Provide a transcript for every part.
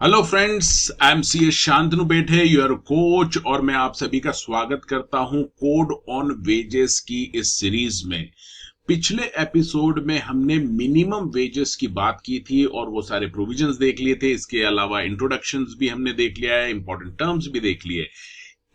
Hello friends, I am C S Shantanu Bethe, your coach, और मैं आप सभी का स्वागत करता हूं कोड ऑन वेजेस की इस सीरीज में। पिछले एपिसोड में हमने मिनिमम वेजेस की बात की थी और वो सारे प्रोविजंस देख लिए थे। इसके अलावा इंट्रोडक्शंस भी हमने देख लिया है, इंपॉर्टेंट टर्म्स भी देख लिए।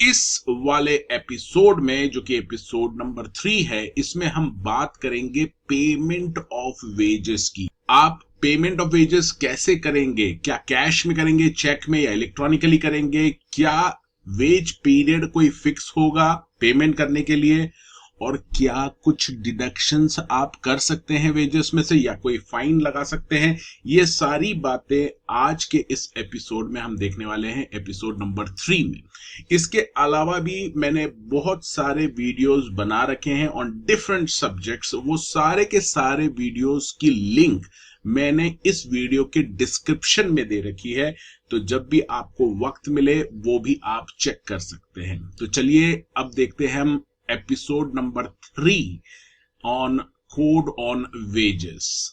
इस वाले एपिसोड में, जो कि एपिसोड नंबर 3 है, इसमें हम बात करेंगे पेमेंट ऑफ वेजेस की। आप पेमेंट ऑफ वेजेस कैसे करेंगे? क्या कैश में करेंगे, चेक में, या इलेक्ट्रॉनिकली करेंगे? क्या वेज पीरियड कोई फिक्स होगा पेमेंट करने के लिए? और क्या कुछ डिडक्शंस आप कर सकते हैं वेजेस में से, या कोई फाइन लगा सकते हैं? ये सारी बातें आज के इस एपिसोड में हम देखने वाले हैं, एपिसोड नंबर 3 में। इसके अलावा भी मैंने बहुत सारे वीडियोस बना रखे हैं ऑन डिफरेंट सब्जेक्ट्स। वो सारे के सारे वीडियोस की लिंक मैंने इस वीडियो के डिस्क्रिप्शन में दे रखी है, तो जब भी आपको वक्त मिले वो भी आप चेक कर सकते हैं। तो चलिए अब देखते हैं हम episode number 3 on code on wages.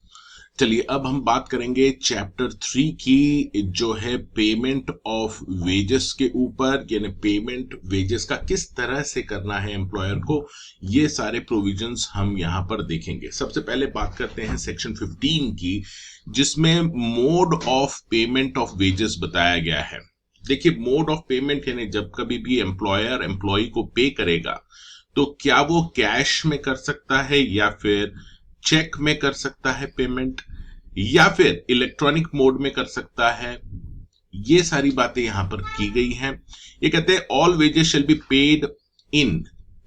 चलिए अब हम बात करेंगे चैप्टर 3 की, जो है पेमेंट ऑफ वेजेस के ऊपर, यानी पेमेंट वेजेस का किस तरह से करना है एम्प्लॉयर को। ये सारे प्रोविजंस हम यहां पर देखेंगे। सबसे पहले बात करते हैं सेक्शन 15 की, जिसमें mode of payment of wages बताया गया है। देखिए, मोड ऑफ पेमेंट यानी जब कभी भी एम्प्लॉयर एम्प्लॉय को पे करेगा तो क्या वो कैश में कर सकता है, या फिर चेक में कर सकता है पेमेंट, या फिर इलेक्ट्रॉनिक मोड में कर सकता है। ये सारी बातें यहां पर की गई हैं। ये कहते हैं all wages shall be paid in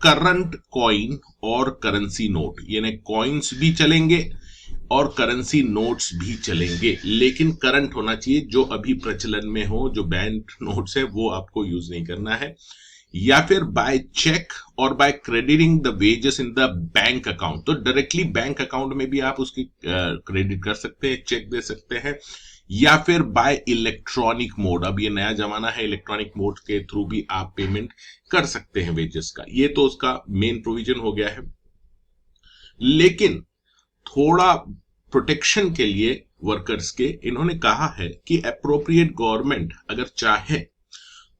current coin और करेंसी नोट, यानी कॉइन्स भी चलेंगे और करेंसी नोट्स भी चलेंगे, लेकिन करंट होना चाहिए। जो अभी प्रचलन में हो, जो बैंक नोट्स है, वो आपको यूज नहीं करना है। या फिर बाय चेक और by crediting the wages in the bank account, तो डायरेक्टली बैंक अकाउंट में भी आप उसकी क्रेडिट कर सकते हैं, चेक दे सकते हैं। या फिर बाय इलेक्ट्रॉनिक मोड, अब ये नया जमाना है, इलेक्ट्रॉनिक मोड के थ्रू भी आप पेमेंट कर सकते हैं वेजेस का। ये तो उसका मेन प्रोविजन हो गया है। लेकिन थोड़ा प्रोटेक्शन के लिए वर्कर्स के, इन्होंने कहा है कि अप्रोप्रिएट गवर्नमेंट अगर चाहे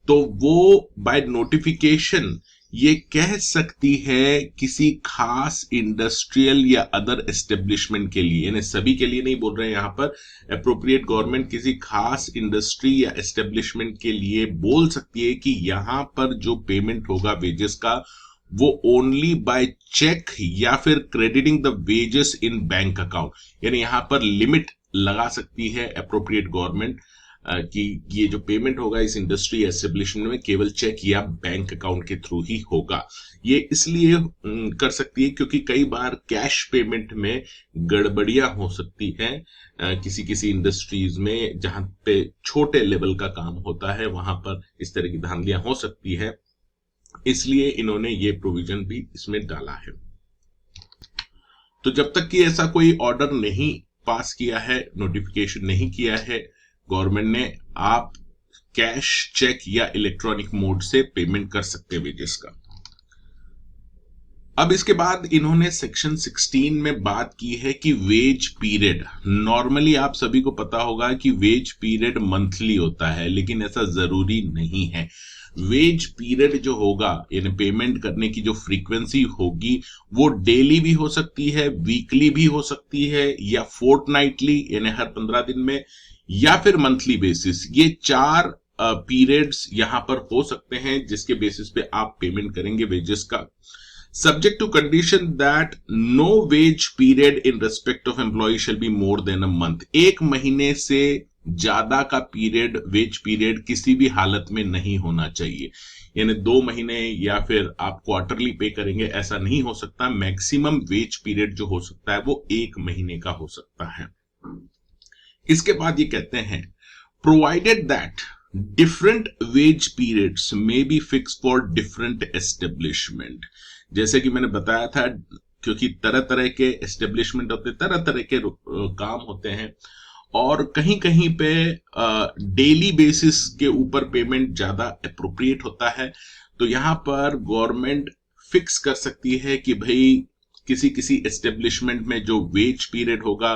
तो वो बाय नोटिफिकेशन ये कह सकती है किसी खास इंडस्ट्रियल या अदर एस्टेब्लिशमेंट के लिए, यानी सभी के लिए नहीं बोल रहे हैं यहां पर। अप्रोप्रिएट गवर्नमेंट किसी खास इंडस्ट्री या एस्टेब्लिशमेंट के लिए बोल सकती है कि यहां पर जो पेमेंट होगा वेजेस का, वो ओनली बाय चेक या फिर crediting the wages in bank account, यानी यहां पर लिमिट लगा सकती है अप्रोप्रिएट गवर्नमेंट कि ये जो पेमेंट होगा इस इंडस्ट्री एस्टेब्लिशमेंट में केवल चेक या बैंक अकाउंट के थ्रू ही होगा। ये इसलिए कर सकती है क्योंकि कई बार कैश पेमेंट में गड़बड़ियां हो सकती हैं। किसी किसी इंडस्ट्रीज में जहां पे छोटे लेवल का काम होता है, वहां पर इस तरह की धांधलियां हो सकती है, इसलिए इन्होंने ये प्रोविजन भी इसमें डाला है। तो जब तक कि ऐसा कोई ऑर्डर नहीं पास किया है, नोटिफिकेशन नहीं किया है गवर्नमेंट ने, आप कैश, चेक या इलेक्ट्रॉनिक मोड से पेमेंट कर सकते हैं वेजेस का। अब इसके बाद इन्होंने सेक्शन 16 में बात की है कि वेज पीरियड, नॉर्मली आप सभी को पता होगा कि वेज पीरियड मंथली होता है, लेकिन ऐसा जरूरी नहीं है। वेज पीरियड जो होगा, यानी पेमेंट करने की जो फ्रीक्वेंसी होगी, वो डेली भी हो सकती है, वीकली भी हो सकती है, या फोर्टनाइटली यानी हर 15 दिन में, या फिर मंथली बेसिस। ये 4 पीरियड्स यहां पर हो सकते हैं जिसके बेसिस पे आप पेमेंट करेंगे वेजेस का। Subject to condition that no wage period in respect of employee shall be more than a month. 1 महीने से ज्यादा का पीरियड, वेज पीरियड किसी भी हालत में नहीं होना चाहिए। यानी 2 महीने या फिर आप क्वार्टरली पे करेंगे, ऐसा नहीं हो सकता। मैक्सिमम वेज पीरियड जो हो सकता है वो 1 महीने का हो सकता है। इसके बाद ये कहते हैं provided that different ways periods may be fix for different establishment. जैसे कि मैंने बताया था, क्योंकि तरह तरह के एस्टेब्लिशमेंट होते, तरह तरह के काम होते हैं, और कहीं कहीं पे डेली बेसिस के ऊपर पेमेंट ज्यादा अप्रोप्रिएट होता है। तो यहां पर गवर्नमेंट फिक्स कर सकती है कि भाई किसी किसी एस्टेब्लिशमेंट में जो वेज पीरियड होगा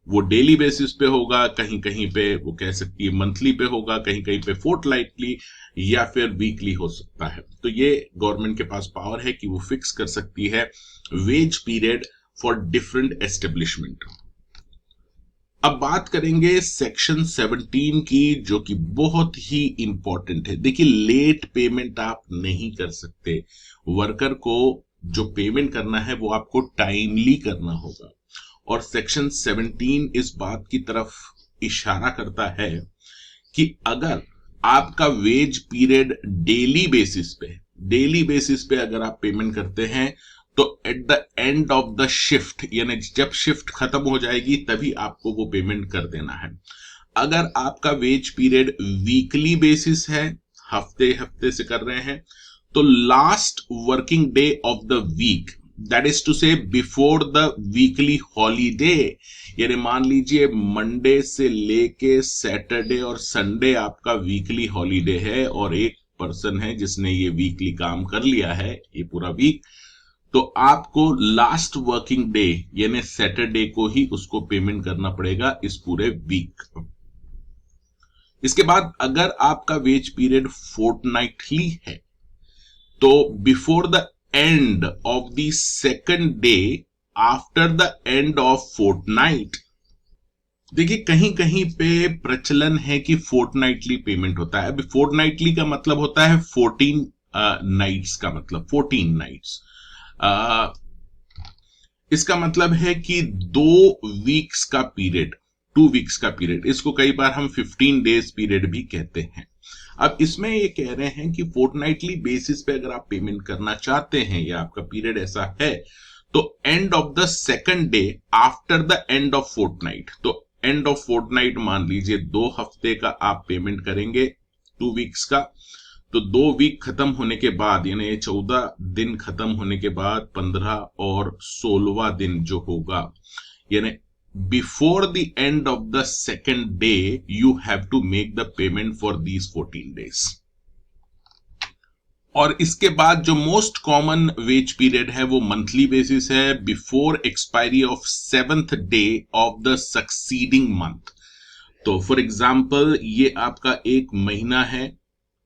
वो डेली बेसिस पे होगा, कहीं कहीं पे वो कह सकती है मंथली पे होगा, कहीं कहीं पे फोर्टनाइटली या फिर वीकली हो सकता है। तो ये गवर्नमेंट के पास पावर है कि वो फिक्स कर सकती है wage period for different establishment. अब बात करेंगे सेक्शन 17 की, जो कि बहुत ही इंपॉर्टेंट है। देखिए, लेट पेमेंट आप नहीं कर सकते। वर्कर को जो पेमेंट करना है वो आपको टाइमली करना होगा। और सेक्शन 17 इस बात की तरफ इशारा करता है कि अगर आपका वेज पीरियड डेली बेसिस पे अगर आप पेमेंट करते हैं, तो at the end of the shift, यानी जब शिफ्ट खत्म हो जाएगी तभी आपको वो पेमेंट कर देना है। अगर आपका वेज पीरियड वीकली बेसिस है, हफ्ते हफ्ते से कर रहे हैं, तो last working day of the week, that is to say before the weekly holiday, यानी मान लीजिए मंडे से लेके सैटरडे और संडे आपका वीकली हॉलीडे है, और एक पर्सन है जिसने ये वीकली काम कर लिया है ये पूरा वीक, तो आपको लास्ट वर्किंग डे यानी सैटरडे को ही उसको पेमेंट करना पड़ेगा इस पूरे वीक। इसके बाद अगर आपका वेज पीरियड फोर्टनाइटली है, तो before the end of the second day after the end of fortnight, देखिए कहीं कहीं पे प्रचलन है कि फोर्टनाइटली पेमेंट होता है। अभी फोर्टनाइटली का मतलब होता है 14 नाइट्स का मतलब 14 नाइट्स। इसका मतलब है कि 2 वीक्स का पीरियड, 2 वीक्स का पीरियड, इसको कई बार हम 15 डेज पीरियड भी कहते हैं। अब इसमें ये कह रहे हैं कि फोर्टनाइटली बेसिस पे अगर आप पेमेंट करना चाहते हैं या आपका पीरियड ऐसा है, तो end of the second day after the end of fortnight, तो एंड ऑफ फोर्टनाइट मान लीजिए 2 हफ्ते का आप पेमेंट करेंगे 2 वीक्स का, तो 2 वीक खत्म होने के बाद यानी 14 दिन खत्म होने के बाद 15 और 16वां दिन जो होगा, यानी before the end of the second day you have to make the payment for these 14 days. और इसके बाद जो मोस्ट कॉमन वेज पीरियड है वो मंथली बेसिस है, before expiry of 7th day of the succeeding month. तो for example ये आपका एक महीना है,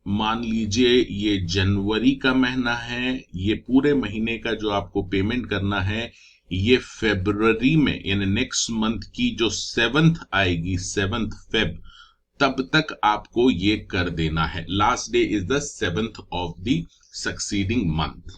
मान लीजिए ये जनवरी का महीना है, ये पूरे महीने का जो आपको पेमेंट करना है ये फरवरी में यानी नेक्स्ट मंथ की जो 7th आएगी, 7th फेब, तब तक आपको ये कर देना है। Last day is the 7th of the succeeding month.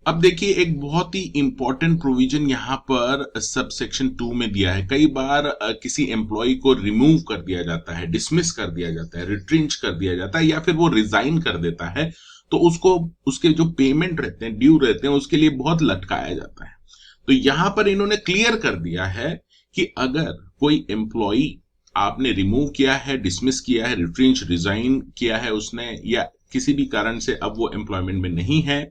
अब देखिए एक बहुत ही इंपॉर्टेंट प्रोविजन यहां पर सब सेक्शन 2 में दिया है। कई बार किसी एम्प्लॉय को रिमूव कर दिया जाता है, डिसमिस कर दिया जाता है, रिट्रेंच कर दिया जाता है, या फिर वो रिजाइन कर देता है, तो उसको उसके जो पेमेंट रहते हैं, ड्यू रहते हैं, उसके लिए बहुत लटकाया जाता है। तो यहां पर इन्होंने क्लियर कर दिया है कि अगर कोई एम्प्लॉय आपने रिमूव किया है, डिसमिस किया है, रिट्रेंच, रिजाइन किया है उसने, या किसी भी कारण से अब वो एम्प्लॉयमेंट में नहीं है,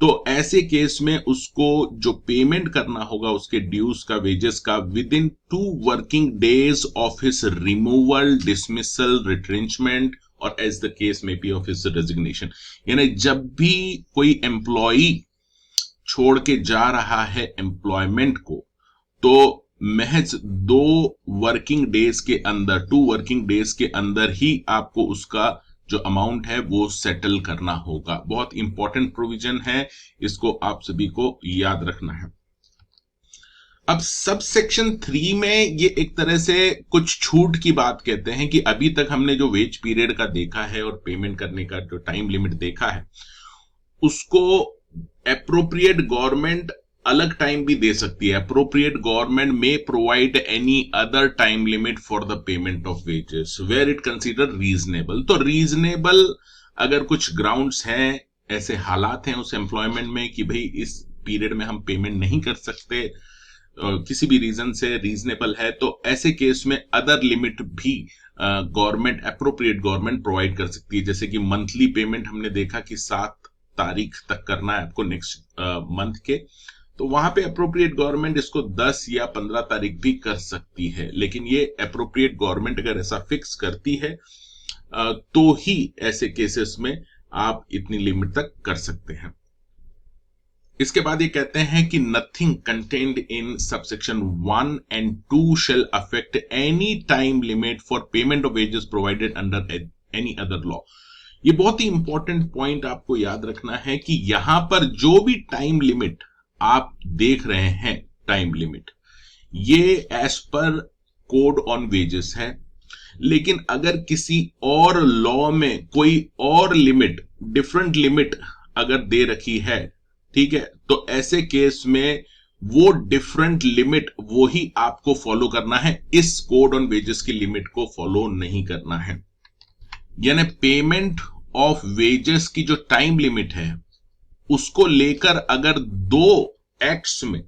तो ऐसे केस में उसको जो पेमेंट करना होगा उसके ड्यूज का, वेजेस का, with in 2 working days of his removal, dismissal, retrenchment और एज द केस में बी ऑफ हिज रेजिग्नेशन। यानी जब भी कोई एम्प्लॉय छोड़ के जा रहा है एम्प्लॉयमेंट को, तो महज 2 वर्किंग डेज के अंदर, 2 वर्किंग डेज के अंदर ही आपको उसका जो अमाउंट है वो सेटल करना होगा। बहुत इंपॉर्टेंट प्रोविजन है, इसको आप सभी को याद रखना है। अब सब सेक्शन 3 में ये एक तरह से कुछ छूट की बात कहते हैं कि अभी तक हमने जो वेज पीरियड का देखा है और पेमेंट करने का जो टाइम लिमिट देखा है, उसको एप्रोप्रिएट गवर्नमेंट अलग टाइम भी दे सकती है। Appropriate government may provide any other time limit for the payment of wages where it consider reasonable. तो रीजनेबल अगर कुछ ग्राउंड्स हैं, ऐसे हालात हैं उस एम्प्लॉयमेंट में कि भाई इस पीरियड में हम पेमेंट नहीं कर सकते, किसी भी रीजन से रीजनेबल है, तो ऐसे केस में अदर लिमिट भी गवर्नमेंट, अप्रोप्रिएट गवर्नमेंट प्रोवाइड कर सकती है। जैसे कि मंथली पेमेंट हमने देखा कि 7 तारीख तक करना है आपको नेक्स्ट मंथ के, तो वहां पे अप्रोप्रिएट गवर्नमेंट इसको 10 या 15 तारीख भी कर सकती है। लेकिन ये अप्रोप्रिएट गवर्नमेंट अगर ऐसा फिक्स करती है तो ही ऐसे केसेस में आप इतनी लिमिट तक कर सकते हैं। इसके बाद ये कहते हैं कि nothing contained in subsection 1 and 2 shall affect any time limit for payment of wages provided under any other law। ये बहुत ही इंपॉर्टेंट पॉइंट आपको याद रखना है कि यहां पर जो भी टाइम लिमिट आप देख रहे हैं, टाइम लिमिट ये as per code on wages है, लेकिन अगर किसी और लॉ में कोई और लिमिट, डिफरेंट लिमिट अगर दे रखी है, ठीक है, तो ऐसे केस में वो डिफरेंट लिमिट वो ही आपको फॉलो करना है, इस कोड ऑन वेजेस की लिमिट को फॉलो नहीं करना है। यानी पेमेंट ऑफ वेजेस की जो टाइम लिमिट है उसको लेकर अगर दो एक्ट्स में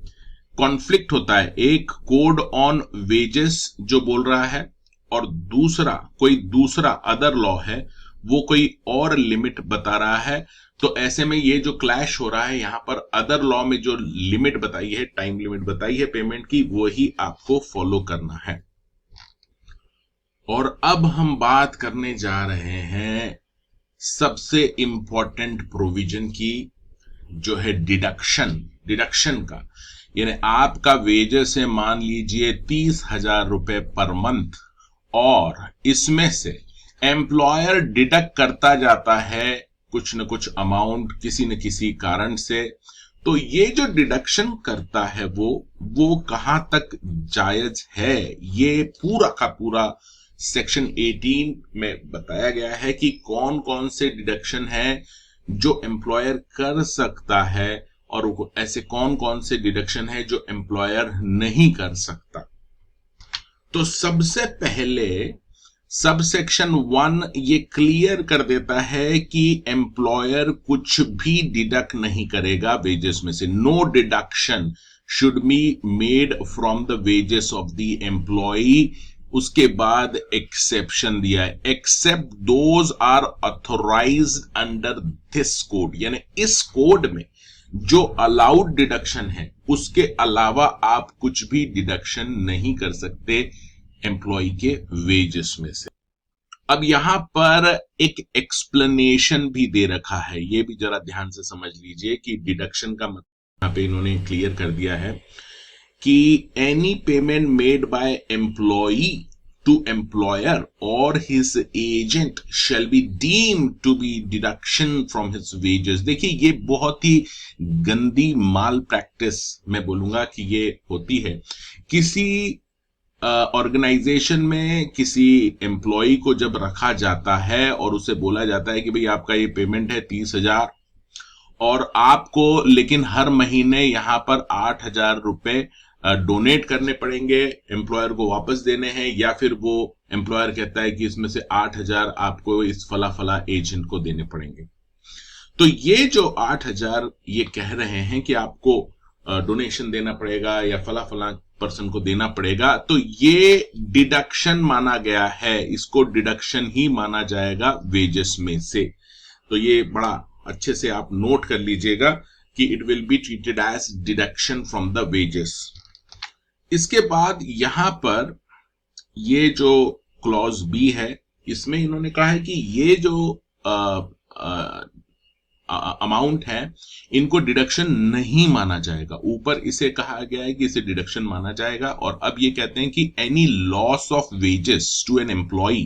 कॉन्फ्लिक्ट होता है, एक कोड ऑन वेजेस जो बोल रहा है और दूसरा कोई दूसरा अदर लॉ है वो कोई और लिमिट बता रहा है, तो ऐसे में ये जो क्लैश हो रहा है यहां पर अदर लॉ में जो लिमिट बताई है, टाइम लिमिट बताई है पेमेंट की, वो ही आपको फॉलो करना है। और अब हम बात करने जा रहे हैं सबसे इंपॉर्टेंट प्रोविजन की, जो है डिडक्शन का। यानी आपका वेजेस है मान लीजिए 30,000 रुपए पर मंथ, और इसमें से एम्प्लॉयर डिडक्ट करता जाता है कुछ न कुछ अमाउंट किसी न किसी कारण से, तो ये जो डिडक्शन करता है वो कहां तक जायज है, ये पूरा का पूरा सेक्शन 18 में बताया गया है कि कौन कौन से डिडक्शन है जो एम्प्लॉयर कर सकता है और ऐसे कौन कौन से डिडक्शन है जो एम्प्लॉयर नहीं कर सकता। तो सबसे पहले सबसेक्शन 1 ये क्लियर कर देता है कि एम्प्लॉयर कुछ भी डिडक्ट नहीं करेगा वेजेस में से। No deduction should be made from the wages of the employee. उसके बाद एक्सेप्शन दिया है, except those are authorised under this code. यानी इस कोड में जो अलाउड डिडक्शन है उसके अलावा आप कुछ भी डिडक्शन नहीं कर सकते एम्प्लॉय के वेजेस में से। अब यहां पर एक एक्सप्लेनेशन भी दे रखा है, ये भी जरा ध्यान से समझ लीजिए कि डिडक्शन का मतलब यहां पे इन्होंने क्लियर कर दिया है कि any payment made by employee to employer और his agent shall be deemed to be deduction from his wages. देखिए ये बहुत ही गंदी माल प्रैक्टिस मैं बोलूंगा कि ये होती है। किसी ऑर्गेनाइजेशन में किसी एम्प्लॉय को जब रखा जाता है और उसे बोला जाता है कि भाई आपका ये पेमेंट है 30,000 और आपको लेकिन हर महीने यहां पर 8,000 रुपए डोनेट करने पड़ेंगे, एम्प्लॉयर को वापस देने हैं, या फिर वो एम्प्लॉयर कहता है कि इसमें से 8,000 आपको इस फला फला एजेंट को देने पड़ेंगे। तो ये जो 8,000 ये कह रहे हैं कि आपको डोनेशन देना पड़ेगा या फला फला पर्सन को देना पड़ेगा, तो ये डिडक्शन माना गया है, इसको डिडक्शन ही माना जाएगा वेजेस में से। तो ये बड़ा अच्छे से आप नोट कर लीजिएगा कि it will be treated as deduction from the wages. इसके बाद यहां पर ये जो क्लॉज बी है इसमें इन्होंने कहा है कि ये जो अमाउंट है इनको डिडक्शन नहीं माना जाएगा। ऊपर इसे कहा गया है कि इसे डिडक्शन माना जाएगा, और अब ये कहते हैं कि any loss of wages to an employee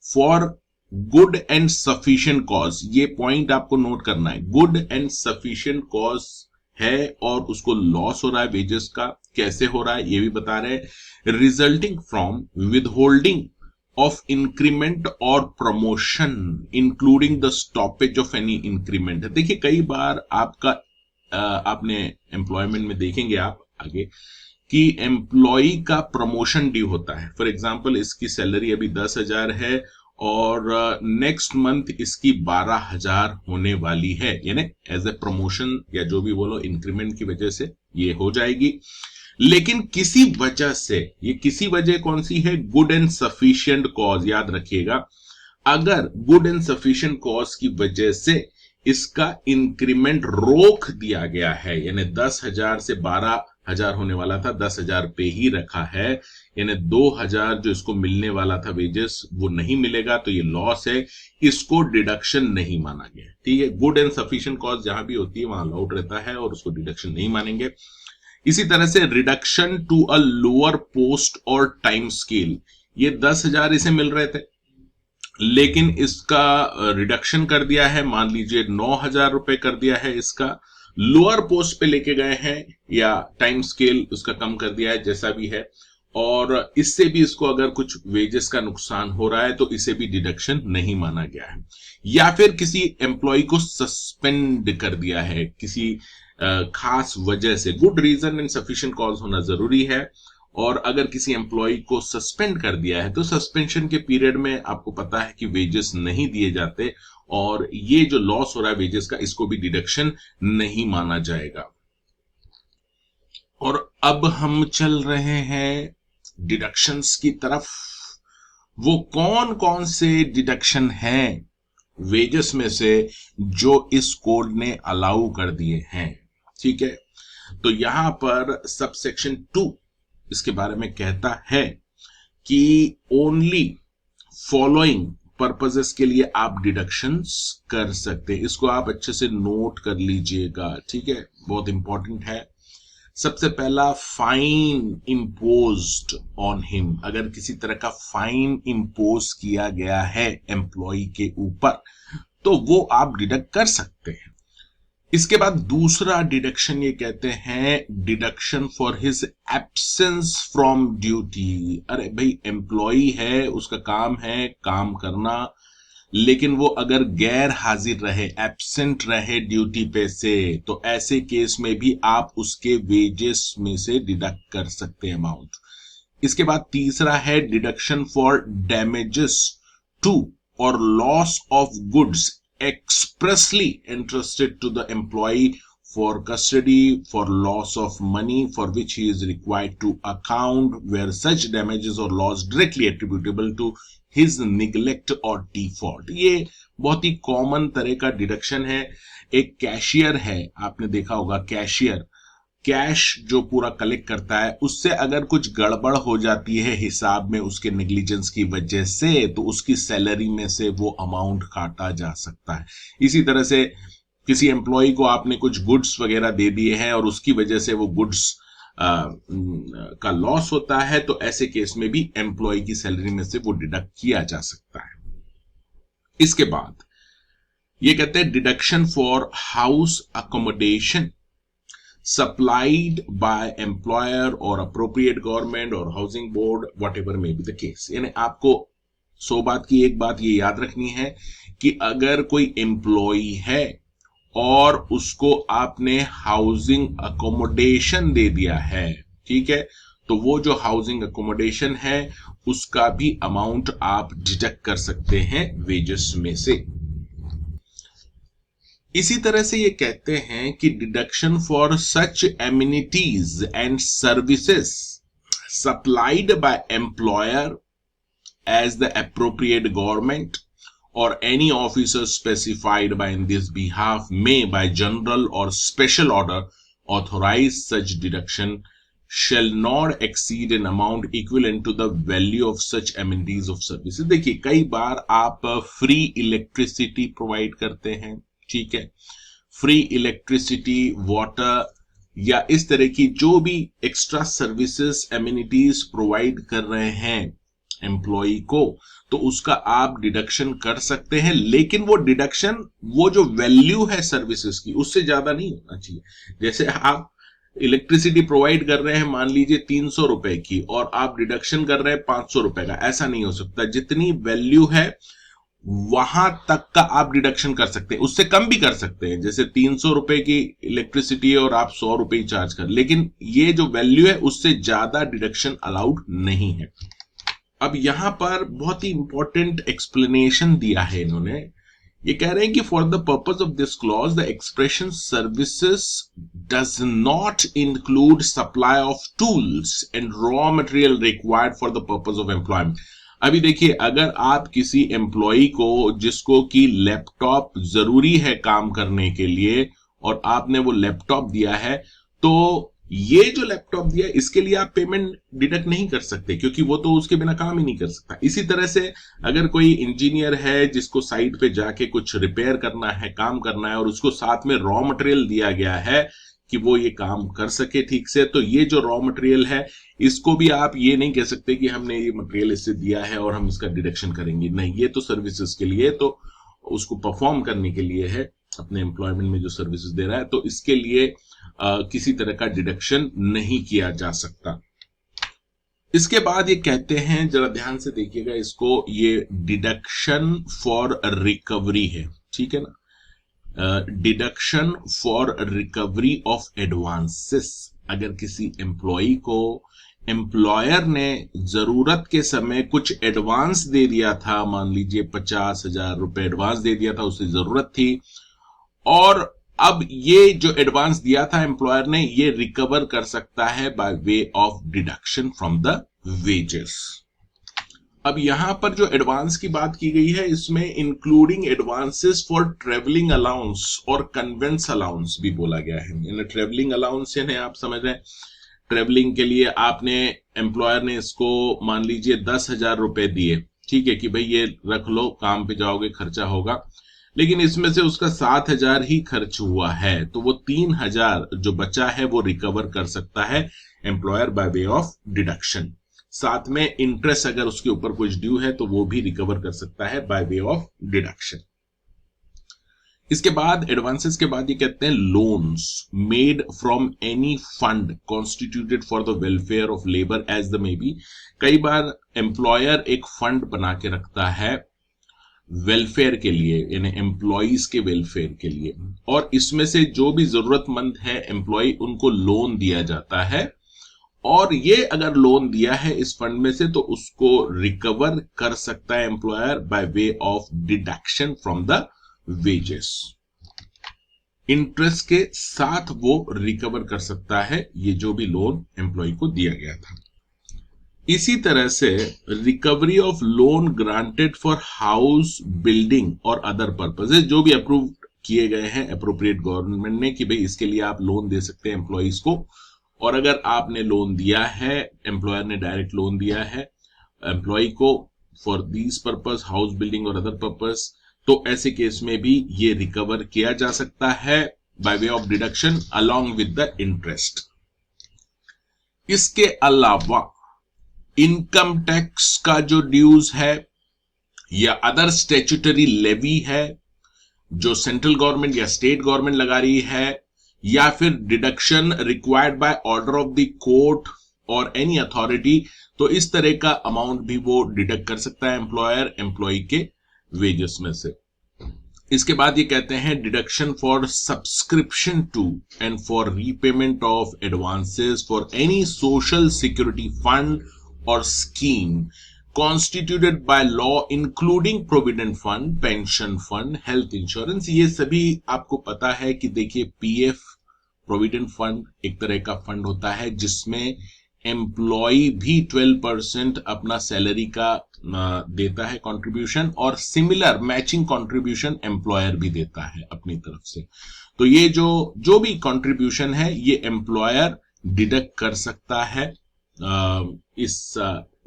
for good and sufficient cause, ये पॉइंट आपको नोट करना है, गुड एंड सफिशिएंट कॉज है और उसको लॉस हो रहा है वेजेस का, कैसे हो रहा है ये भी बता रहे हैं। Resulting from withholding of increment or promotion including the stoppage of any increment। देखिए कई बार आपका आपने एम्प्लॉयमेंट में देखेंगे आप आगे कि एम्प्लॉय का प्रमोशन ड्यू होता है। फॉर एग्जांपल इसकी सैलरी अभी 10,000 है और नेक्स्ट मंथ इसकी 12,000 होने वाली है, यानी एज ए प्रमोशन या जो भी बोलो इंक्रीमेंट की वजह से ये हो जाएगी। लेकिन किसी वजह से, ये किसी वजह कौन सी है, गुड एंड सफिशिएंट कॉज, याद रखिएगा, अगर गुड एंड सफिशिएंट कॉज की वजह से इसका इंक्रीमेंट रोक दिया गया है, यानी 10,000 से 12 10,000 होने वाला था, 10,000 पे ही रखा है, यानी 2,000 जो इसको मिलने वाला था वेजेस वो नहीं मिलेगा, तो ये लॉस है, इसको डिडक्शन नहीं माना गया। ठीक है, गुड एंड सफिशिएंट कॉज जहां भी होती है वहां अलाउड रहता है और उसको डिडक्शन नहीं मानेंगे। इसी तरह से reduction to a lower post और टाइम स्केल, ये 10,000 इसे मिल रहे थे, लेकिन इसका रिडक्शन कर दिया है, मान लीजिए 9,000 रुपए कर दिया है, इसका लोअर पोस्ट पे लेके गए हैं या टाइम स्केल उसका कम कर दिया है, जैसा भी है, और इससे भी इसको अगर कुछ वेजेस का नुकसान हो रहा है तो इसे भी डिडक्शन नहीं माना गया है। या फिर किसी एम्प्लॉय को सस्पेंड कर दिया है किसी खास वजह से, good reason and sufficient cause होना जरूरी है, और अगर किसी एम्प्लॉय को सस्पेंड कर दिया है तो सस्पेंशन के पीरियड में आपको पता है कि वेजेस नहीं दिए जाते, और ये जो लॉस हो रहा है वेजेस का, इसको भी डिडक्शन नहीं माना जाएगा। और अब हम चल रहे हैं डिडक्शंस की तरफ। वो कौन कौन से डिडक्शन हैं वेजेस में से जो इस कोड ने अलाउ कर दिए हैं। ठीक है, तो यहां पर सबसेक्शन 2 इसके बारे में कहता है कि ओनली फॉलोइंग पर्पसेस के लिए आप डिडक्शंस कर सकते हैं। इसको आप अच्छे से नोट कर लीजिएगा, ठीक है, बहुत इंपॉर्टेंट है। सबसे पहला, फाइन इम्पोज्ड ऑन हिम, अगर किसी तरह का फाइन इम्पोज किया गया है एम्प्लॉय के ऊपर तो वो आप डिडक्ट कर सकते हैं। इसके बाद दूसरा डिडक्शन ये कहते हैं deduction for his absence from duty. अरे भाई, एम्प्लॉय है, उसका काम है काम करना, लेकिन वो अगर गैर हाजिर रहे, एब्सेंट रहे ड्यूटी पे से, तो ऐसे केस में भी आप उसके वेजेस में से डिडक्ट कर सकते हैं अमाउंट। इसके बाद तीसरा है डिडक्शन फॉर डैमेजेस टू और loss of goods expressly entrusted to the employee for custody for loss of money for which he is required to account where such damages or loss directly attributable to his neglect or default। ये बहुत ही common तरह का deduction है। एक cashier है, आपने देखा होगा कैशियर कैश जो पूरा कलेक्ट करता है, उससे अगर कुछ गड़बड़ हो जाती है हिसाब में उसके नेग्लिजेंस की वजह से, तो उसकी सैलरी में से वो अमाउंट काटा जा सकता है। इसी तरह से किसी एम्प्लॉय को आपने कुछ गुड्स वगैरह दे दिए हैं और उसकी वजह से वो गुड्स का लॉस होता है, तो ऐसे केस में भी एम्प्लॉय की सैलरी में से वो डिडक्ट किया जा सकता है। इसके बाद ये कहते हैं deduction for house accommodation supplied by employer or appropriate government or housing board, whatever may be the case। यानी आपको 100 बात की एक बात ये याद रखनी है कि अगर कोई एम्प्लॉय है और उसको आपने हाउसिंग अकोमोडेशन दे दिया है, ठीक है, तो वो जो हाउसिंग अकोमोडेशन है उसका भी अमाउंट आप डिडक्ट कर सकते हैं वेजेस में से। इसी तरह से ये कहते हैं कि deduction for such amenities and services supplied by employer as the appropriate government और any officer specified by in this behalf में बाय जनरल और special order authorise such deduction shall not exceed an amount equivalent to the value of such amenities of services। देखिए, कई बार आप free electricity provide करते हैं, ठीक है, free electricity, water या इस तरह की जो भी एक्स्ट्रा सर्विसेज एमिनिटीज प्रोवाइड कर रहे हैं एम्प्लॉय को, तो उसका आप डिडक्शन कर सकते हैं, लेकिन वो डिडक्शन वो जो वैल्यू है सर्विसेज की उससे ज्यादा नहीं होना चाहिए। जैसे आप इलेक्ट्रिसिटी प्रोवाइड कर रहे हैं मान लीजिए 300 रुपए की और आप डिडक्शन कर रहे हैं 500 रुपए का, ऐसा नहीं हो सकता। जितनी वैल्यू है वहां तक का आप डिडक्शन कर सकते हैं, उससे कम भी कर सकते हैं। जैसे 300 रुपए की इलेक्ट्रिसिटी है और आप 100 रुपए ही चार्ज कर, लेकिन ये जो वैल्यू है उससे ज्यादा डिडक्शन अलाउड नहीं है। अब यहां पर बहुत ही इंपॉर्टेंट एक्सप्लेनेशन दिया है इन्होंने। ये कह रहे हैं कि for the purpose of this clause the expression services does not include supply of tools and raw material required for the purpose of employment. अभी देखिए, अगर आप किसी एम्प्लॉय को जिसको कि लैपटॉप जरूरी है काम करने के लिए और आपने वो लैपटॉप दिया है, तो ये जो लैपटॉप दिया इसके लिए आप पेमेंट डिडक्ट नहीं कर सकते, क्योंकि वो तो उसके बिना काम ही नहीं कर सकता। इसी तरह से अगर कोई इंजीनियर है जिसको साइट पे जाके कुछ रिपेयर करना है, काम करना है, और उसको साथ में रॉ मटेरियल दिया गया है कि वो ये काम कर सके ठीक से, तो ये जो रॉ मटेरियल है इसको भी आप ये नहीं कह सकते कि हमने ये मटेरियल इससे दिया है और हम इसका डिडक्शन करेंगे, नहीं, ये तो सर्विसेज के लिए, तो उसको परफॉर्म करने के लिए है, अपने एम्प्लॉयमेंट में जो सर्विसेज दे रहा है, तो इसके लिए किसी तरह का डिडक्शन नहीं किया जा सकता। इसके बाद ये कहते हैं, जरा ध्यान से देखिएगा इसको, ये डिडक्शन फॉर रिकवरी है, ठीक है ना, deduction for recovery of advances. अगर किसी एम्प्लॉय को एम्प्लॉयर ने जरूरत के समय कुछ एडवांस दे दिया था, मान लीजिए 50,000 रुपए एडवांस दे दिया था, उसे जरूरत थी, और अब ये जो एडवांस दिया था एम्प्लॉयर ने, ये रिकवर कर सकता है by way of deduction from the wages. अब यहां पर जो एडवांस की बात की गई है, इसमें including advances for travelling allowance और कन्वेंस अलाउंस भी बोला गया है। इन ट्रेवलिंग अलाउंस यानी आप समझ रहे हैं, ट्रेवलिंग के लिए आपने, एम्प्लॉयर ने इसको मान लीजिए 10,000 रुपए दिए, ठीक है, कि भाई ये रख लो, काम पे जाओगे, खर्चा होगा, लेकिन इसमें से उसका 7,000 ही खर्च हुआ है, तो वो 3,000 जो बचा है वो रिकवर कर सकता है employer by way of deduction. साथ में इंटरेस्ट अगर उसके ऊपर कुछ ड्यू है तो वो भी रिकवर कर सकता है बाय वे ऑफ डिडक्शन। इसके बाद एडवांसेस के बाद ये कहते हैं loans made from any fund constituted for the welfare of labour as the may be. कई बार एम्प्लॉयर एक फंड बना के रखता है वेलफेयर के लिए, यानी एम्प्लॉइज के वेलफेयर के लिए, और इसमें से जो भी जरूरतमंद है एम्प्लॉय, उनको लोन दिया जाता है, और ये अगर लोन दिया है इस फंड में से तो उसको रिकवर कर सकता है employer by way of deduction from the wages. Interest के साथ वो रिकवर कर सकता है ये जो भी लोन एम्प्लॉय को दिया गया था। इसी तरह से recovery of loan granted for house building और अदर पर्पसेज, जो भी अप्रूव किए गए हैं अप्रोप्रिएट गवर्नमेंट ने कि भाई इसके लिए आप लोन दे सकते हैं एम्प्लॉइज को, और अगर आपने लोन दिया है, एम्प्लॉयर ने डायरेक्ट लोन दिया है एम्प्लॉय को for these purpose, house building और अदर पर्पस, तो ऐसे केस में भी ये रिकवर किया जा सकता है by way of deduction along with the interest. इसके अलावा इनकम टैक्स का जो ड्यूज है या अदर स्टैट्यूटरी लेवी है जो सेंट्रल गवर्नमेंट या स्टेट गवर्नमेंट लगा रही है, या फिर deduction required by order of the court और एनी अथॉरिटी, तो इस तरह का अमाउंट भी वो डिडक्ट कर सकता है एम्प्लॉयर एम्प्लॉय के वेजेस में से। इसके बाद ये कहते हैं deduction for subscription to and for repayment of advances for any social security fund और scheme constituted by law including provident fund, pension fund, health insurance। ये सभी आपको पता है कि देखिए पीएफ प्रोविडेंट फंड एक तरह का फंड होता है जिसमें एम्प्लॉय भी 12% अपना सैलरी का देता है कंट्रीब्यूशन, और सिमिलर मैचिंग कंट्रीब्यूशन एम्प्लॉयर भी देता है अपनी तरफ से। तो ये जो भी कंट्रीब्यूशन है ये एम्प्लॉयर डिडक्ट कर सकता है इस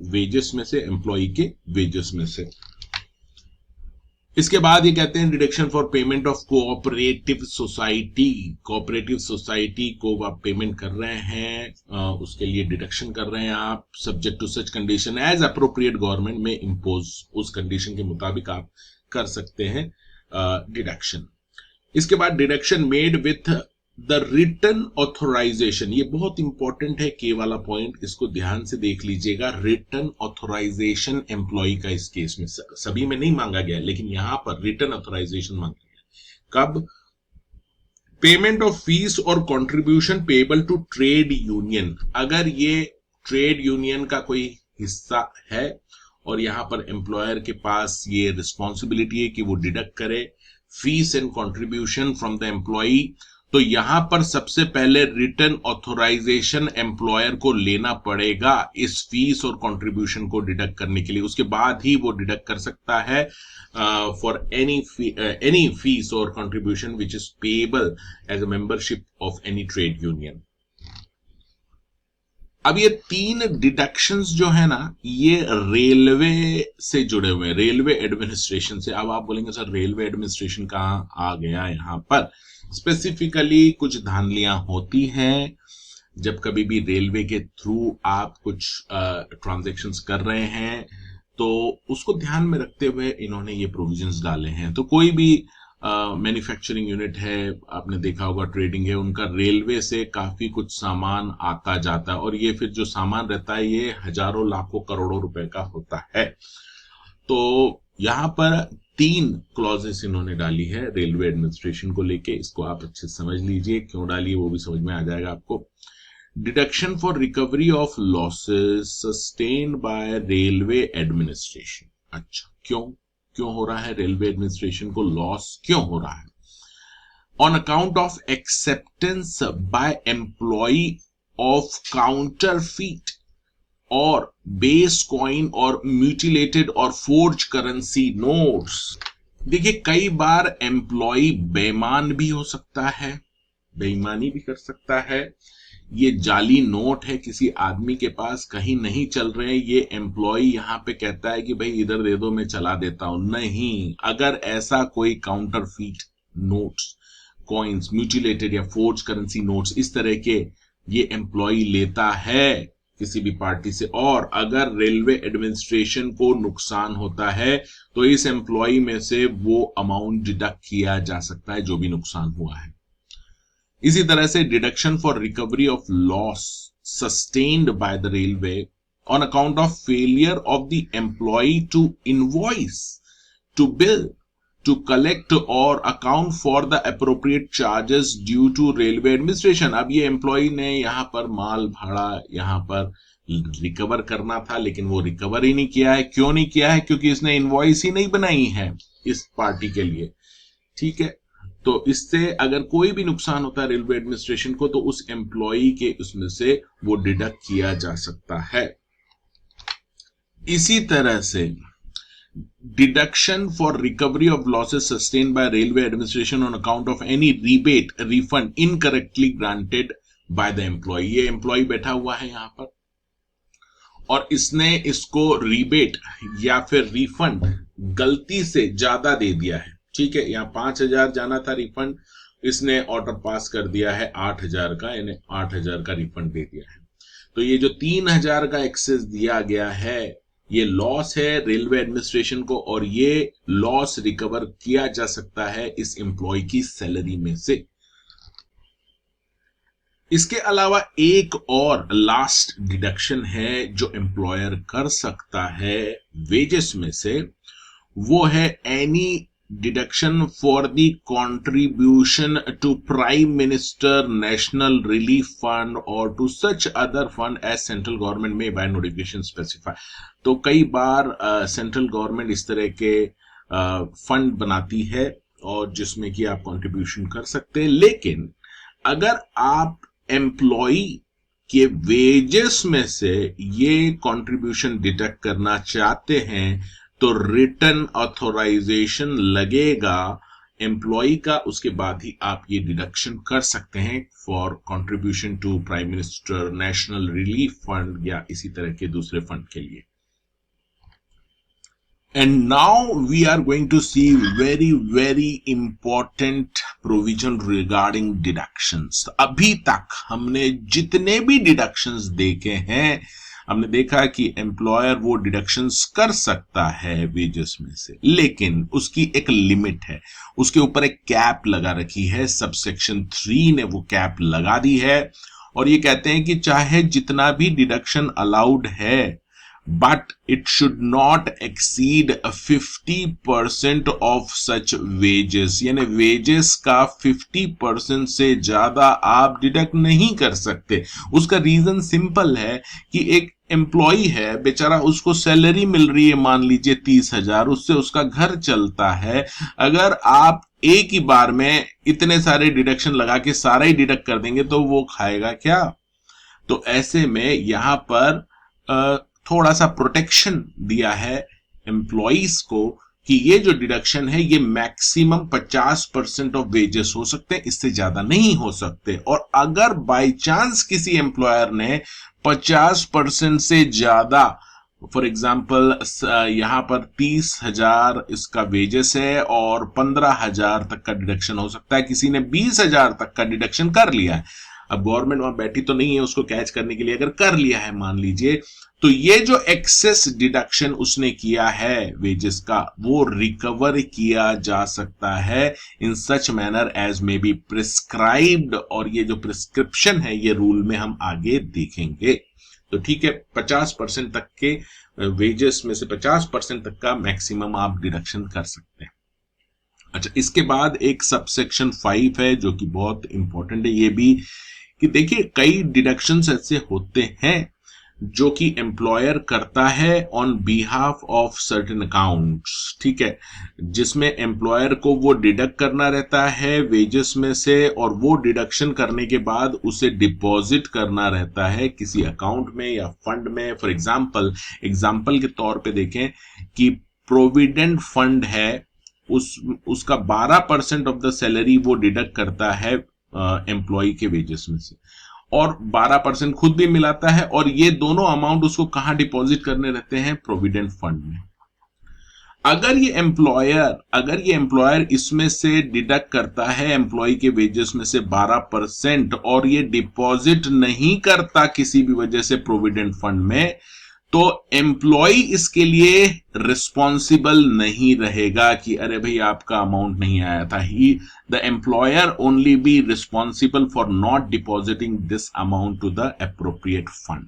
वेजेस में से, एम्प्लॉय के वेजेस में से। इसके बाद ये कहते हैं deduction for payment of cooperative society. Cooperative society को आप पेमेंट कर रहे हैं, उसके लिए डिडक्शन कर रहे हैं आप, subject to such condition as appropriate government में इंपोज, उस कंडीशन के मुताबिक आप कर सकते हैं डिडक्शन। इसके बाद deduction made with the written authorisation, ये बहुत इंपॉर्टेंट है, के वाला पॉइंट, इसको ध्यान से देख लीजिएगा। रिटन ऑथोराइजेशन एम्प्लॉय का इस केस में सभी में नहीं मांगा गया, लेकिन यहां पर रिटन ऑथोराइजेशन मांगा गया। कब? पेमेंट ऑफ फीस और contribution payable to trade union. अगर ये ट्रेड यूनियन का कोई हिस्सा है और यहां पर एम्प्लॉयर के पास ये रिस्पॉन्सिबिलिटी है कि वो डिडक्ट करे fees and contribution from the employee, तो यहां पर सबसे पहले रिटन ऑथोराइजेशन एम्प्लॉयर को लेना पड़ेगा इस फीस और कंट्रीब्यूशन को डिडक्ट करने के लिए। उसके बाद ही वो डिडक्ट कर सकता है फॉर एनी फीस और contribution which is payable as a membership of any trade union. अब ये 3 डिडक्शंस जो है ना, ये रेलवे से जुड़े हुए हैं, रेलवे एडमिनिस्ट्रेशन से। अब आप बोलेंगे सर रेलवे एडमिनिस्ट्रेशन कहाँ आ गया यहाँ पर? स्पेसिफिकली कुछ धांधलियां होती हैं जब कभी भी रेलवे के थ्रू आप कुछ ट्रांजैक्शंस कर रहे हैं, तो उसको ध्यान में रखते हुए इन्होंने ये प्रोविजंस डाले हैं। तो कोई भी मैन्युफैक्चरिंग यूनिट है, आपने देखा होगा ट्रेडिंग है, उनका रेलवे से काफी कुछ सामान आता जाता है, और ये फिर जो सामान रहता है ये हजारों लाखों करोड़ों रुपए का होता है। तो यहाँ पर 3 क्लॉजेस इन्होंने डाली है रेलवे एडमिनिस्ट्रेशन को लेके। इसको आप अच्छे से समझ लीजिए, क्यों डाली है वो भी समझ में आ जाएगा आपको। Deduction for recovery of losses sustained by railway administration. अच्छा, क्यों हो रहा है? रेलवे एडमिनिस्ट्रेशन को लॉस क्यों हो रहा है? On account of acceptance bye employee of counterfeit और बेस कॉइन और म्यूटिलेटेड और फोर्ज करेंसी नोट्स। देखिए, कई बार एम्प्लॉई बेईमान भी हो सकता है, बेईमानी भी कर सकता है। ये जाली नोट है किसी आदमी के पास, कहीं नहीं चल रहे हैं, ये एम्प्लॉई यहां पे कहता है कि भाई इधर दे दो, मैं चला देता हूं। नहीं, अगर ऐसा कोई काउंटरफीट नोट्स, कॉइन्स, म्यूटिलेटेड या फोर्ज करेंसी नोट्स इस तरह के ये एम्प्लॉई लेता है किसी भी पार्टी से, और अगर रेलवे एडमिनिस्ट्रेशन को नुकसान होता है, तो इस एम्प्लॉई में से वो अमाउंट डिडक्ट किया जा सकता है जो भी नुकसान हुआ है। इसी तरह से deduction for recovery of loss sustained by the railway on account of failure of the employee to invoice, to bill, to collect और account for the appropriate charges due to railway administration. अब ये employee ने यहां पर माल भाड़ा यहां पर recover करना था, लेकिन वो रिकवर ही नहीं किया है। क्यों नहीं किया है? क्योंकि इसने इनवॉइस ही नहीं बनाई है इस पार्टी के लिए। ठीक है, तो इससे अगर कोई भी नुकसान होता है रेलवे एडमिनिस्ट्रेशन को, तो उस एम्प्लॉई के उसमें से वो डिडक्ट किया जा सकता है। इसी तरह से deduction for recovery of losses sustained by railway administration on account of any rebate, refund incorrectly granted by the employee. ये एम्प्लॉय बैठा हुआ है यहां पर और इसने इसको रीबेट या फिर रिफंड गलती से ज्यादा दे दिया है। ठीक है, यहां 5,000 जाना था रिफंड, इसने ऑर्डर पास कर दिया है 8,000 का, यानी 8,000 का रिफंड दे दिया है। तो ये जो 3,000 का एक्सेस दिया गया है, ये लॉस है रेलवे एडमिनिस्ट्रेशन को, और ये लॉस रिकवर किया जा सकता है इस एम्प्लॉय की सैलरी में से। इसके अलावा एक और लास्ट डिडक्शन है जो एम्प्लॉयर कर सकता है वेजेस में से, वो है any deduction for the contribution to prime minister national relief fund और to such other fund as central government में बाय नोटिफिकेशन स्पेसिफाई। तो कई बार सेंट्रल गवर्नमेंट इस तरह के फंड बनाती है और जिसमें कि आप कंट्रीब्यूशन कर सकते हैं, लेकिन अगर आप एम्प्लॉय के वेजेस में से ये कंट्रीब्यूशन डिडक्ट करना चाहते हैं तो रिटर्न ऑथराइजेशन लगेगा एम्प्लॉय का, उसके बाद ही आप ये डिडक्शन कर सकते हैं for contribution to prime minister national relief fund या इसी तरह के दूसरे फंड के लिए। And now we are going to see very important provision regarding deductions. अभी तक हमने जितने भी deductions देखे हैं, हमने देखा कि एम्प्लॉयर वो डिडक्शंस कर सकता है वेजेस में से, लेकिन उसकी एक लिमिट है, उसके ऊपर एक कैप लगा रखी है। सबसेक्शन 3 ने वो कैप लगा दी है और ये कहते हैं कि चाहे जितना भी डिडक्शन अलाउड है, but it should not exceed 50% of such wages, यानी वेजेस का 50% से ज्यादा आप डिडक्ट नहीं कर सकते। उसका रीजन सिंपल है कि एक एम्प्लॉय है बेचारा, उसको सैलरी मिल रही है मान लीजिए 30,000, उससे उसका घर चलता है। अगर आप एक ही बार में इतने सारे डिडक्शन लगा के सारा ही डिडक्ट कर देंगे तो वो खाएगा क्या? तो ऐसे में यहां पर थोड़ा सा प्रोटेक्शन दिया है एम्प्लॉइज को कि ये जो डिडक्शन है ये मैक्सिमम 50% ऑफ वेजेस हो सकते हैं, इससे ज्यादा नहीं हो सकते। और अगर बाय चांस किसी एम्प्लॉयर ने 50% से ज्यादा, फॉर एग्जाम्पल यहां पर 30,000 इसका वेजेस है और 15,000 तक का डिडक्शन हो सकता है, किसी ने 20,000 तक का डिडक्शन कर लिया है, अब गवर्नमेंट वहां बैठी तो नहीं है उसको कैच करने के लिए, अगर कर लिया है मान लीजिए, तो ये जो एक्सेस डिडक्शन उसने किया है वेजेस का वो रिकवर किया जा सकता है in such manner as may be prescribed. और ये जो प्रिस्क्रिप्शन है ये रूल में हम आगे देखेंगे। तो ठीक है, 50% तक के वेजेस में से 50% तक का मैक्सिमम आप डिडक्शन कर सकते हैं। अच्छा, इसके बाद एक सबसेक्शन 5 है जो कि बहुत इंपॉर्टेंट है ये भी, कि देखिए कई डिडक्शंस ऐसे होते हैं जो कि एम्प्लॉयर करता है on behalf of certain accounts, ठीक है, जिसमें एम्प्लॉयर को वो डिडक्ट करना रहता है वेजेस में से, और वो डिडक्शन करने के बाद उसे डिपॉजिट करना रहता है किसी अकाउंट में या फंड में। फॉर एग्जाम्पल के तौर पे देखें कि प्रोविडेंट फंड है, उसका 12% ऑफ द सैलरी वो डिडक्ट करता है एम्प्लॉय के वेजेस में से, और 12% खुद भी मिलाता है, और ये दोनों अमाउंट उसको कहां डिपॉजिट करने रहते हैं, प्रोविडेंट फंड में। अगर ये एम्प्लॉयर इसमें से डिडक्ट करता है एम्प्लॉय के वेजेस में से 12% और ये डिपॉजिट नहीं करता किसी भी वजह से प्रोविडेंट फंड में, तो एम्प्लॉय इसके लिए रिस्पॉन्सिबल नहीं रहेगा कि अरे भाई आपका अमाउंट नहीं आया था। The employer only be responsible for not depositing this amount to the appropriate fund.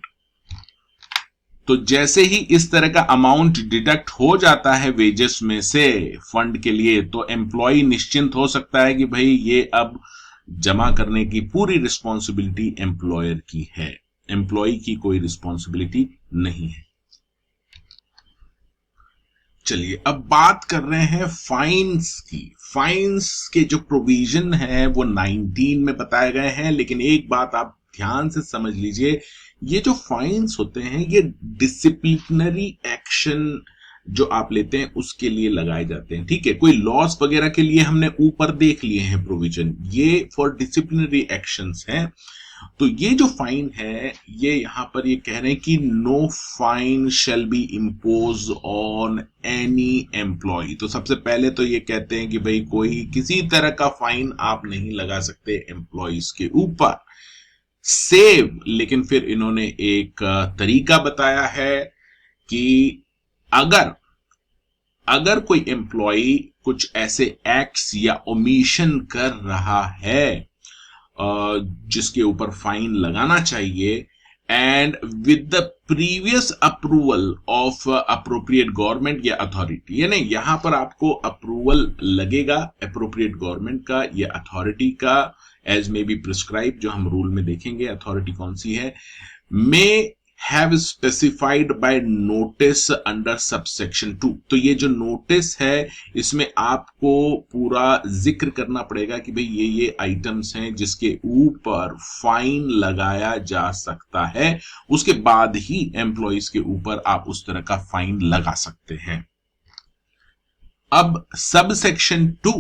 तो जैसे ही इस तरह का अमाउंट डिडक्ट हो जाता है वेजेस में से फंड के लिए, तो एम्प्लॉय निश्चिंत हो सकता है कि भाई ये अब जमा करने की पूरी रिस्पॉन्सिबिलिटी एम्प्लॉयर की है, एम्प्लॉय की कोई रिस्पॉन्सिबिलिटी नहीं है। चलिए अब बात कर रहे हैं फाइन्स की। फाइन्स के जो प्रोविजन है वो 19 में बताए गए हैं, लेकिन एक बात आप ध्यान से समझ लीजिए, ये जो फाइन्स होते हैं ये डिसिप्लिनरी एक्शन जो आप लेते हैं उसके लिए लगाए जाते हैं, ठीक है। कोई लॉस वगैरह के लिए हमने ऊपर देख लिए हैं प्रोविजन, ये फॉर डिसिप्लिनरी एक्शंस हैं। तो ये जो फाइन है ये यहां पर ये कह रहे हैं कि no fine shall be impose on any employee. तो सबसे पहले तो ये कहते हैं कि भाई कोई किसी तरह का फाइन आप नहीं लगा सकते एम्प्लॉयज के ऊपर, सेव, लेकिन फिर इन्होंने एक तरीका बताया है कि अगर कोई एम्प्लॉय कुछ ऐसे एक्ट्स या ओमिशन कर रहा है जिसके ऊपर फाइन लगाना चाहिए, and with the previous approval of appropriate government या अथॉरिटी, यानी यहां पर आपको अप्रूवल लगेगा अप्रोप्रिएट गवर्नमेंट का या अथॉरिटी का, एज मे बी प्रिस्क्राइब, जो हम रूल में देखेंगे अथॉरिटी कौन सी है, may have specified by notice under subsection 2। तो ये जो नोटिस है इसमें आपको पूरा जिक्र करना पड़ेगा कि भाई ये आइटम्स हैं जिसके ऊपर फाइन लगाया जा सकता है, उसके बाद ही एम्प्लॉइज के ऊपर आप उस तरह का फाइन लगा सकते हैं। अब सब सेक्शन 2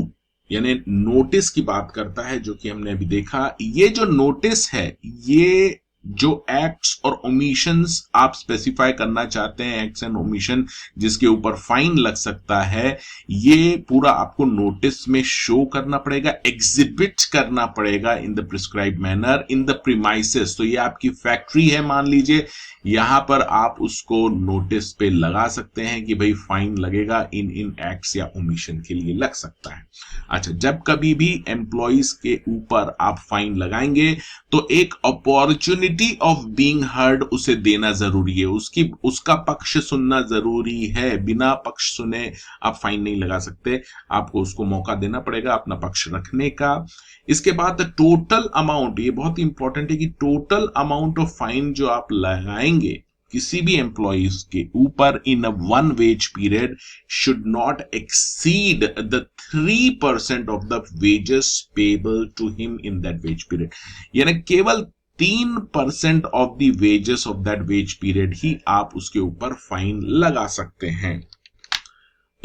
यानी नोटिस की बात करता है, जो कि हमने अभी देखा। ये जो नोटिस है ये जो एक्ट्स और ओमिशंस आप स्पेसिफाई करना चाहते हैं, एक्ट्स एंड ओमिशन जिसके ऊपर फाइन लग सकता है, ये पूरा आपको नोटिस में शो करना पड़ेगा, एग्जिबिट करना पड़ेगा in the prescribe manner in the premises. तो ये आपकी फैक्ट्री है मान लीजिए, यहां पर आप उसको नोटिस पे लगा सकते हैं कि भाई फाइन लगेगा इन एक्ट्स या ओमिशन के लिए लग सकता है। अच्छा, जब कभी भी एम्प्लॉइज के ऊपर आप फाइन लगाएंगे तो एक अपॉर्चुनिटी ऑफ बीइंग हर्ड उसे देना जरूरी है, उसका पक्ष सुनना जरूरी है। बिना पक्ष सुने आप फाइन नहीं लगा सकते, आपको उसको मौका देना पड़ेगा अपना पक्ष रखने का। इसके बाद टोटल अमाउंट, ये बहुत इंपॉर्टेंट है कि टोटल अमाउंट ऑफ फाइन जो आप लगाएंगे किसी भी एम्प्लॉइज के ऊपर in a 1 wage period should not exceed the 3% of the wages payable to him in that wage period, यानी केवल 3% of the wages of that wage period ही आप उसके ऊपर फाइन लगा सकते हैं।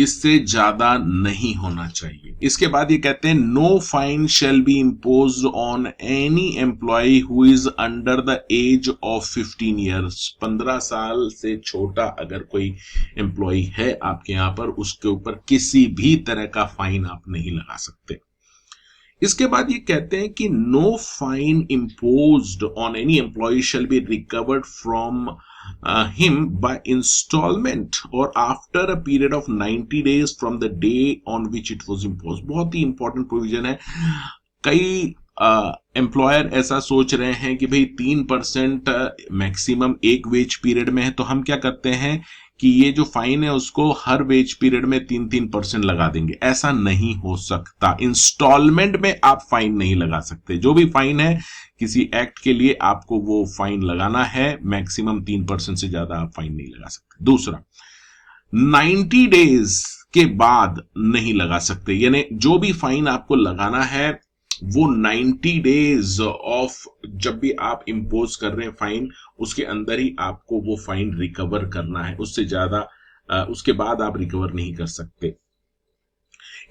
इससे ज्यादा नहीं होना चाहिए। इसके बाद ये कहते हैं no fine shall be imposed on any employee who is under the age of 15 years. 15 साल से छोटा अगर कोई एम्प्लॉय है आपके यहां पर, उसके ऊपर किसी भी तरह का फाइन आप नहीं लगा सकते। इसके बाद ये कहते हैं कि no fine imposed on any employee shall be recovered from him by installment or after a period of 90 days from the day on which it was imposed। बहुत ही इंपॉर्टेंट प्रोविजन है। कई एम्प्लॉयर ऐसा सोच रहे हैं कि भाई 3% मैक्सिमम एक वेज पीरियड में है, तो हम क्या करते हैं कि ये जो फाइन है उसको हर वेज पीरियड में 3% लगा देंगे। ऐसा नहीं हो सकता। इंस्टॉलमेंट में आप फाइन नहीं लगा सकते। जो भी फाइन है किसी एक्ट के लिए आपको वो फाइन लगाना है, मैक्सिमम 3% से ज्यादा आप फाइन नहीं लगा सकते। दूसरा, 90 डेज के बाद नहीं लगा सकते, यानी जो भी फाइन आपको लगाना है वो 90 डेज ऑफ जब भी आप इंपोज कर रहे हैं फाइन, उसके अंदर ही आपको वो फाइन रिकवर करना है। उससे ज्यादा उसके बाद आप रिकवर नहीं कर सकते।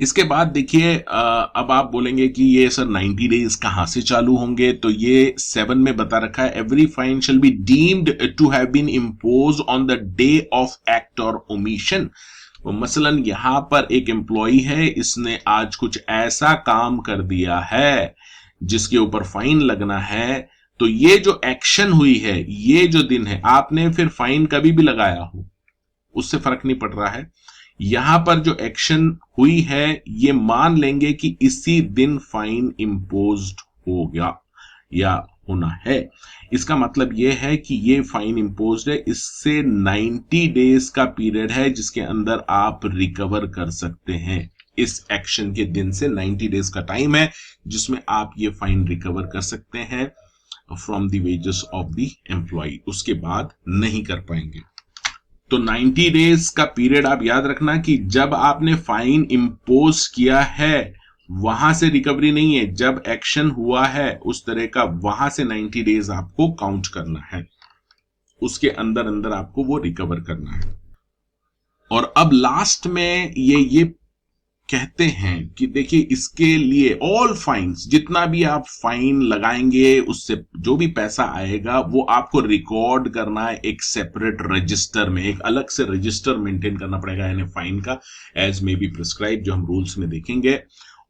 इसके बाद देखिए, अब आप बोलेंगे कि ये सर 90 डेज कहां से चालू होंगे, तो ये 7 में बता रखा है every fine shall be deemed to have been impose on the day of act और ओमिशन। तो मसलन यहां पर एक एम्प्लॉय है, इसने आज कुछ ऐसा काम कर दिया है जिसके ऊपर फाइन लगना है, तो ये जो एक्शन हुई है, ये जो दिन है, आपने फिर फाइन कभी भी लगाया हो उससे फर्क नहीं पड़ रहा है। यहां पर जो एक्शन हुई है ये मान लेंगे कि इसी दिन फाइन इम्पोज्ड हो गया या होना है। इसका मतलब यह है कि ये फाइन इम्पोज्ड है, इससे 90 डेज का पीरियड है जिसके अंदर आप रिकवर कर सकते हैं। इस एक्शन के दिन से 90 डेज का टाइम है जिसमें आप ये फाइन रिकवर कर सकते हैं from the wages of the employee. उसके बाद नहीं कर पाएंगे। तो 90 डेज का पीरियड आप याद रखना कि जब आपने फाइन इंपोज किया है वहां से रिकवरी नहीं है, जब एक्शन हुआ है उस तरह का वहां से 90 डेज आपको काउंट करना है, उसके अंदर अंदर आपको वो रिकवर करना है। और अब लास्ट में ये कहते हैं कि देखिए इसके लिए ऑल फाइन्स, जितना भी आप फाइन लगाएंगे उससे जो भी पैसा आएगा वो आपको रिकॉर्ड करना है एक सेपरेट रजिस्टर में, एक अलग से रजिस्टर मेंटेन करना पड़ेगा यानी फाइन का, एज मे बी प्रिस्क्राइब, जो हम रूल्स में देखेंगे।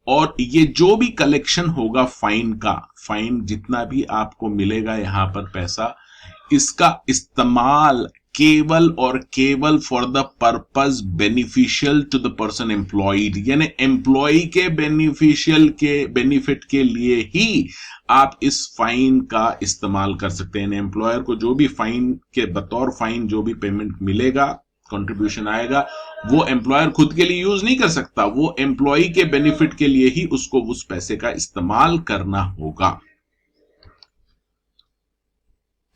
और ये जो भी कलेक्शन होगा फाइन का, फाइन जितना भी आपको मिलेगा यहां पर पैसा, इसका इस्तेमाल केवल और केवल for the purpose beneficial to the person employed, यानी एम्प्लॉय के बेनिफिट के लिए ही आप इस फाइन का इस्तेमाल कर सकते हैं। एम्प्लॉयर को जो भी फाइन के बतौर फाइन जो भी पेमेंट मिलेगा, कंट्रीब्यूशन आएगा, वो एम्प्लॉयर खुद के लिए यूज नहीं कर सकता, वो एम्प्लॉय के बेनिफिट के लिए ही उसको उस पैसे का इस्तेमाल करना होगा।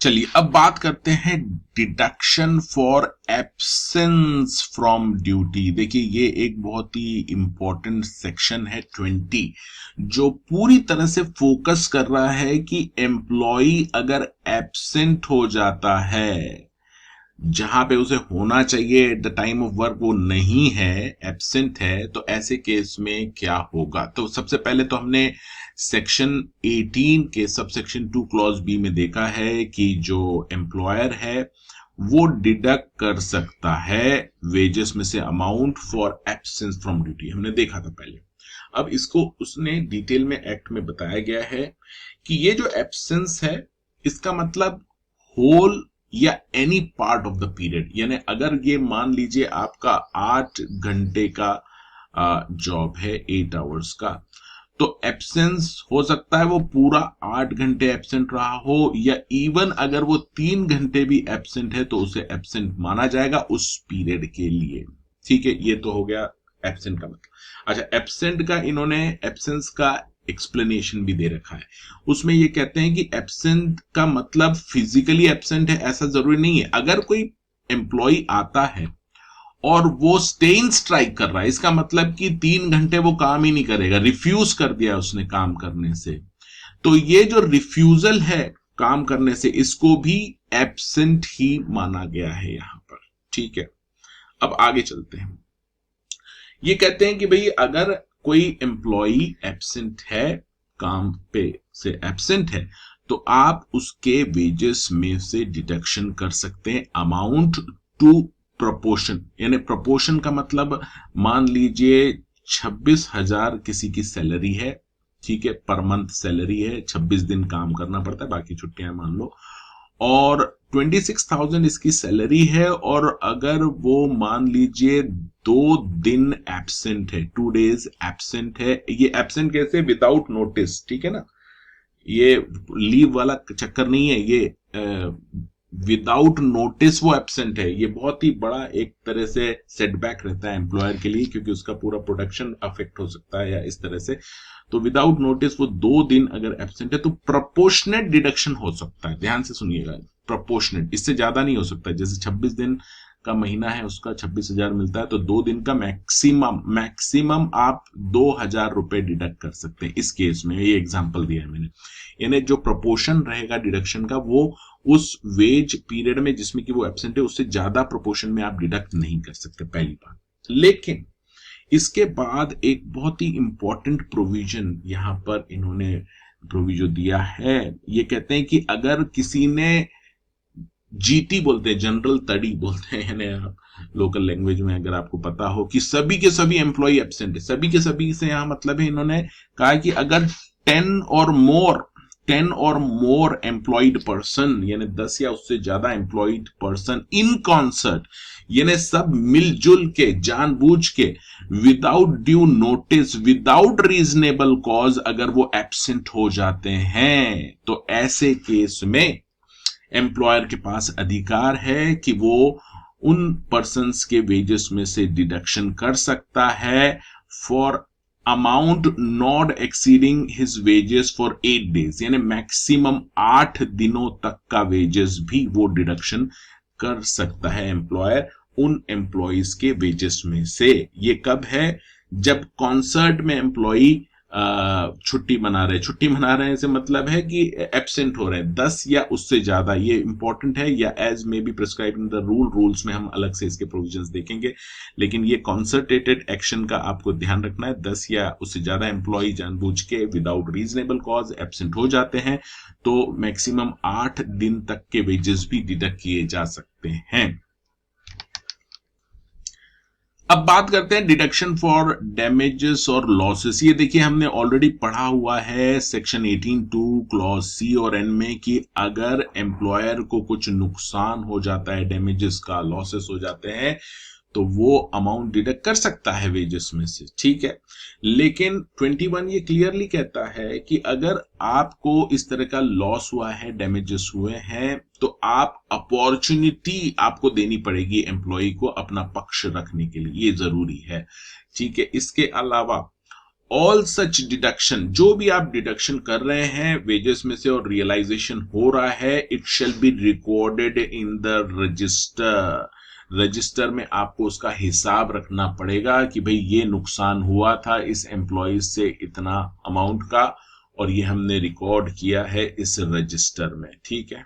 चलिए अब बात करते हैं deduction for absence from duty. देखिए ये एक बहुत ही इंपॉर्टेंट सेक्शन है 20, जो पूरी तरह से फोकस कर रहा है कि एम्प्लॉय अगर एब्सेंट हो जाता है, जहां पे उसे होना चाहिए at the time of work वो नहीं है, एब्सेंट है, तो ऐसे केस में क्या होगा। तो सबसे पहले तो हमने सेक्शन 18 के सबसेक्शन 2 क्लॉज बी में देखा है कि जो एम्प्लॉयर है वो डिडक्ट कर सकता है वेजेस में से amount for absence from duty, हमने देखा था पहले। अब इसको उसने डिटेल में एक्ट में बताया गया है कि ये जो एब्सेंस है इसका मतलब होल या any part of the period, यानी अगर ये मान लीजिए आपका 8 घंटे का जॉब है, 8 आवर्स का, तो एब्सेंस हो सकता है वो पूरा 8 घंटे एब्सेंट रहा हो, या इवन अगर वो 3 घंटे भी एब्सेंट है तो उसे एब्सेंट माना जाएगा उस पीरियड के लिए। ठीक है, ये तो हो गया एब्सेंट का मतलब। अच्छा, एब्सेंट का इन्होंने एब्सेंस का एक्सप्लेनेशन भी दे रखा है, उसमें ये कहते हैं कि एब्सेंट का मतलब फिजिकली एब्सेंट है ऐसा जरूरी नहीं है। अगर कोई एम्प्लॉय आता है और वो स्टे इन स्ट्राइक कर रहा है, इसका मतलब कि 3 घंटे वो काम ही नहीं करेगा, रिफ्यूज कर दिया उसने काम करने से, तो ये जो रिफ्यूजल है काम करने से, इसको भी एब्सेंट ही माना गया है यहां पर। ठीक है, अब आगे चलते हैं। ये कहते हैं कि भाई अगर कोई एम्प्लॉई एब्सेंट है, काम पे से एब्सेंट है, तो आप उसके वेजेस में से डिडक्शन कर सकते हैं अमाउंट टू प्रोपोर्शन। यानी प्रोपोर्शन का मतलब मान लीजिए 26,000 किसी की सैलरी है, ठीक है, पर मंथ सैलरी है, 26 दिन काम करना पड़ता है, बाकी छुट्टियां मान लो, और 26,000 इसकी सैलरी है, और अगर वो मान लीजिए 2 दिन एब्सेंट है, 2 days एब्सेंट है, ये एब्सेंट कैसे, विदाउट नोटिस, ठीक है ना, ये लीव वाला चक्कर नहीं है, ये विदाउट नोटिस वो एब्सेंट है। ये बहुत ही बड़ा एक तरह से सेटबैक रहता है एम्प्लॉयर के लिए, क्योंकि उसका पूरा प्रोडक्शन अफेक्ट हो सकता है या इस तरह से। तो विदाउट नोटिस वो 2 दिन अगर एब्सेंट है तो प्रोपोर्शनेट डिडक्शन हो सकता है। ध्यान से सुनिएगा, प्रोपोर्शनेट, इससे ज्यादा नहीं हो सकता। जैसे 26 दिन का महीना है, उसका 26,000 मिलता है, तो 2 दिन का मैक्सिमम आप 2,000 रुपए डिडक्ट कर सकते हैं इस केस में। ये एग्जांपल दिया है मैंने। यानी जो प्रोपोर्शन रहेगा डिडक्शन का, वो उस वेज पीरियड में जिसमें कि वो एब्सेंट है उससे ज्यादा प्रोपोर्शन में आप डिडक्ट नहीं कर सकते, पहली बात। लेकिन इसके बाद एक बहुत ही इंपॉर्टेंट प्रोविजन यहां पर इन्होंने प्रोविजन दिया है। ये कहते हैं कि अगर किसी ने जीटी बोलते हैं, जनरल तड़ी बोलते हैं, यानी आप लोकल लैंग्वेज में अगर आपको पता हो कि सभी के सभी एम्प्लॉय एब्सेंट है, सभी के सभी से यहां मतलब है, इन्होंने कहा कि अगर 10 और मोर एम्प्लॉयड पर्सन, यानी 10 या उससे ज्यादा एम्प्लॉयड पर्सन इन कॉन्सर्ट, यानी सब मिलजुल के, जानबूझ के, without due notice, without reasonable cause अगर वो एब्सेंट हो जाते हैं, तो ऐसे केस में एम्प्लॉयर के पास अधिकार है कि वो उन पर्सन्स के वेजेस में से डिडक्शन कर सकता है for amount not exceeding his wages for 8 days, यानी मैक्सिमम 8 दिनों तक का वेजेस भी वो डिडक्शन कर सकता है एम्प्लॉयर उन एम्प्लॉयज के वेजेस में से। ये कब है, जब कॉन्सर्ट में एम्प्लॉई छुट्टी मना रहे से मतलब है कि एब्सेंट हो रहे हैं 10 या उससे ज्यादा, ये इंपॉर्टेंट है, या as may be prescribed in the rules में हम अलग से इसके प्रोविजंस देखेंगे। लेकिन ये कॉन्सर्टेटेड एक्शन का आपको ध्यान रखना है। 10 या उससे ज्यादा एम्प्लॉय जानबूझ के विदाउट रीजनेबल कॉज एब्सेंट हो जाते हैं तो मैक्सिमम 8 दिन तक के वेजेस भी डिडक्ट किए जा सकते हैं। अब बात करते हैं डिडक्शन फॉर डैमेजेस और लॉसेस। ये देखिए हमने ऑलरेडी पढ़ा हुआ है सेक्शन 18(2) क्लॉज सी और एन में कि अगर एम्प्लॉयर को कुछ नुकसान हो जाता है, डैमेजेस का, लॉसेस हो जाते हैं, तो वो अमाउंट डिडक्ट कर सकता है वेजेस में से, ठीक है। लेकिन 21 ये क्लियरली कहता है कि अगर आपको इस तरह का लॉस हुआ है, डैमेजेस हुए हैं, तो आप अपॉर्चुनिटी आपको देनी पड़ेगी एम्प्लॉय को अपना पक्ष रखने के लिए, ये जरूरी है, ठीक है। इसके अलावा ऑल सच डिडक्शन, जो भी आप डिडक्शन कर रहे हैं वेजेस में से और रियलाइजेशन हो रहा है, it shall be recorded in the register में आपको उसका हिसाब रखना पड़ेगा कि भाई ये नुकसान हुआ था इस एम्प्लॉय से इतना अमाउंट का, और ये हमने रिकॉर्ड किया है इस रजिस्टर में, ठीक है।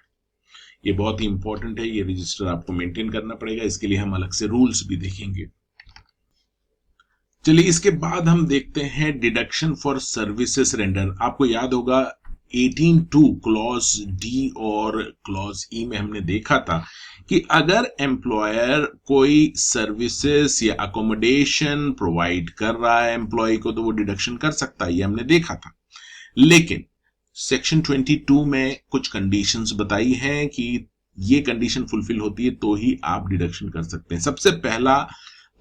ये बहुत ही इंपॉर्टेंट है, ये रजिस्टर आपको मेंटेन करना पड़ेगा। इसके लिए हम अलग से रूल्स भी देखेंगे। चलिए इसके बाद हम देखते हैं डिडक्शन फॉर सर्विसेज रेंडर। आपको याद होगा 18(2) क्लॉज डी और क्लॉज ई में हमने देखा था कि अगर एम्प्लॉयर कोई सर्विसेज या अकोमोडेशन प्रोवाइड कर रहा है एम्प्लॉय को, तो वो डिडक्शन कर सकता है, ये हमने देखा था। लेकिन सेक्शन 22 में कुछ कंडीशंस बताई हैं कि ये कंडीशन फुलफिल होती है तो ही आप डिडक्शन कर सकते हैं। सबसे पहला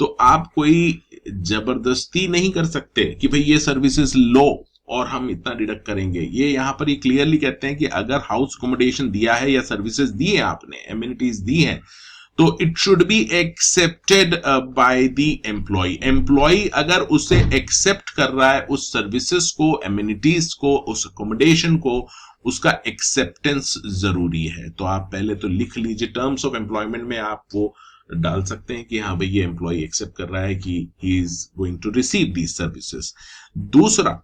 तो आप कोई जबरदस्ती नहीं कर सकते कि भाई ये सर्विसेज लो और हम इतना डिडक्ट करेंगे। ये यहां पर ये क्लियरली कहते हैं कि अगर हाउस अकोमोडेशन दिया है या सर्विसेज दी है, आपने एमिनिटीज दी हैं, तो it should be accepted by the employee. Employee अगर उसे एक्सेप्ट कर रहा है उस सर्विसेज को, एमिनिटीज को, उस अकोमोडेशन को, उसका एक्सेप्टेंस जरूरी है। तो आप पहले तो लिख लीजिए, टर्म्स ऑफ एम्प्लॉयमेंट में आप वो डाल सकते हैं कि हाँ भाई ये एम्प्लॉय एक्सेप्ट कर रहा है कि he is going to receive these services. दूसरा,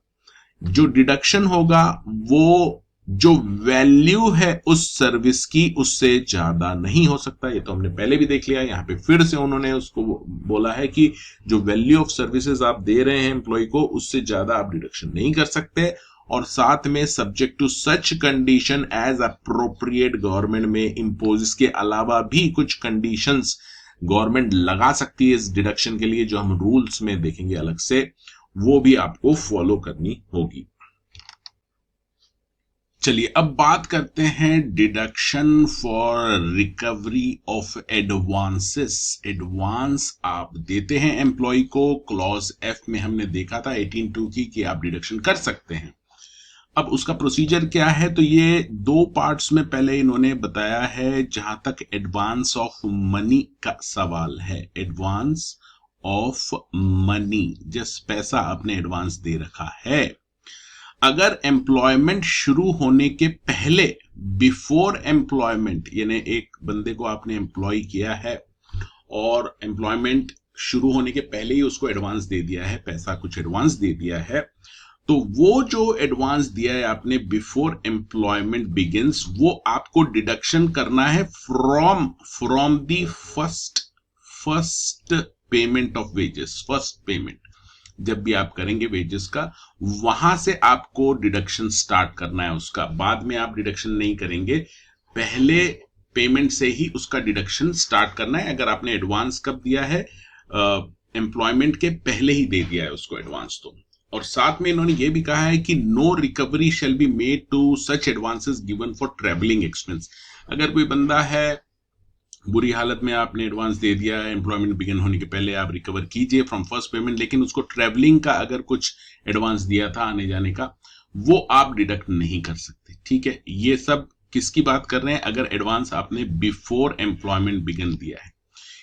जो डिडक्शन होगा वो जो वैल्यू है उस सर्विस की उससे ज्यादा नहीं हो सकता। ये तो हमने पहले भी देख लिया, यहाँ पे फिर से उन्होंने उसको बोला है कि जो वैल्यू ऑफ सर्विसेज आप दे रहे हैं एम्प्लॉय को उससे ज्यादा आप डिडक्शन नहीं कर सकते। और साथ में subject to such condition as appropriate government में इम्पोज, इसके अलावा भी कुछ कंडीशंस गवर्नमेंट लगा सकती है इस डिडक्शन के लिए, जो हम रूल्स में देखेंगे अलग से, वो भी आपको फॉलो करनी होगी। चलिए अब बात करते हैं deduction for recovery of advances. Advance आप देते हैं एम्प्लॉय को, क्लॉज एफ में हमने देखा था 18(2) की कि आप डिडक्शन कर सकते हैं। अब उसका प्रोसीजर क्या है, तो ये दो पार्ट्स में पहले इन्होंने बताया है। जहां तक एडवांस ऑफ मनी का सवाल है, एडवांस ऑफ मनी, जिस पैसा आपने एडवांस दे रखा है, अगर एम्प्लॉयमेंट शुरू होने के पहले, बिफोर एम्प्लॉयमेंट, यानी एक बंदे को आपने एम्प्लॉय किया है और एम्प्लॉयमेंट शुरू होने के पहले ही उसको एडवांस दे दिया है, पैसा कुछ एडवांस दे दिया है, तो वो जो एडवांस दिया है आपने बिफोर एम्प्लॉयमेंट बिगिंस, वो आपको डिडक्शन करना है from the first payment of wages. First payment जब भी आप करेंगे वेजेस का, वहां से आपको डिडक्शन स्टार्ट करना है उसका। बाद में आप डिडक्शन नहीं करेंगे, पहले पेमेंट से ही उसका डिडक्शन स्टार्ट करना है। अगर आपने एडवांस कब दिया है, एम्प्लॉयमेंट के पहले ही दे दिया है उसको एडवांस तो। और साथ में इन्होंने ये भी कहा है कि no recovery shall be made to such advances given for travelling expense. अगर कोई बंदा है बुरी हालत में, आपने एडवांस दे दिया है, एम्प्लॉयमेंट बिगिन होने के पहले आप रिकवर कीजिए फ्रॉम फर्स्ट पेमेंट, लेकिन उसको ट्रेवलिंग का अगर कुछ एडवांस दिया था आने जाने का, वो आप डिडक्ट नहीं कर सकते। ठीक है, ये सब किसकी बात कर रहे हैं, अगर एडवांस आपने बिफोर एम्प्लॉयमेंट बिगिन दिया है।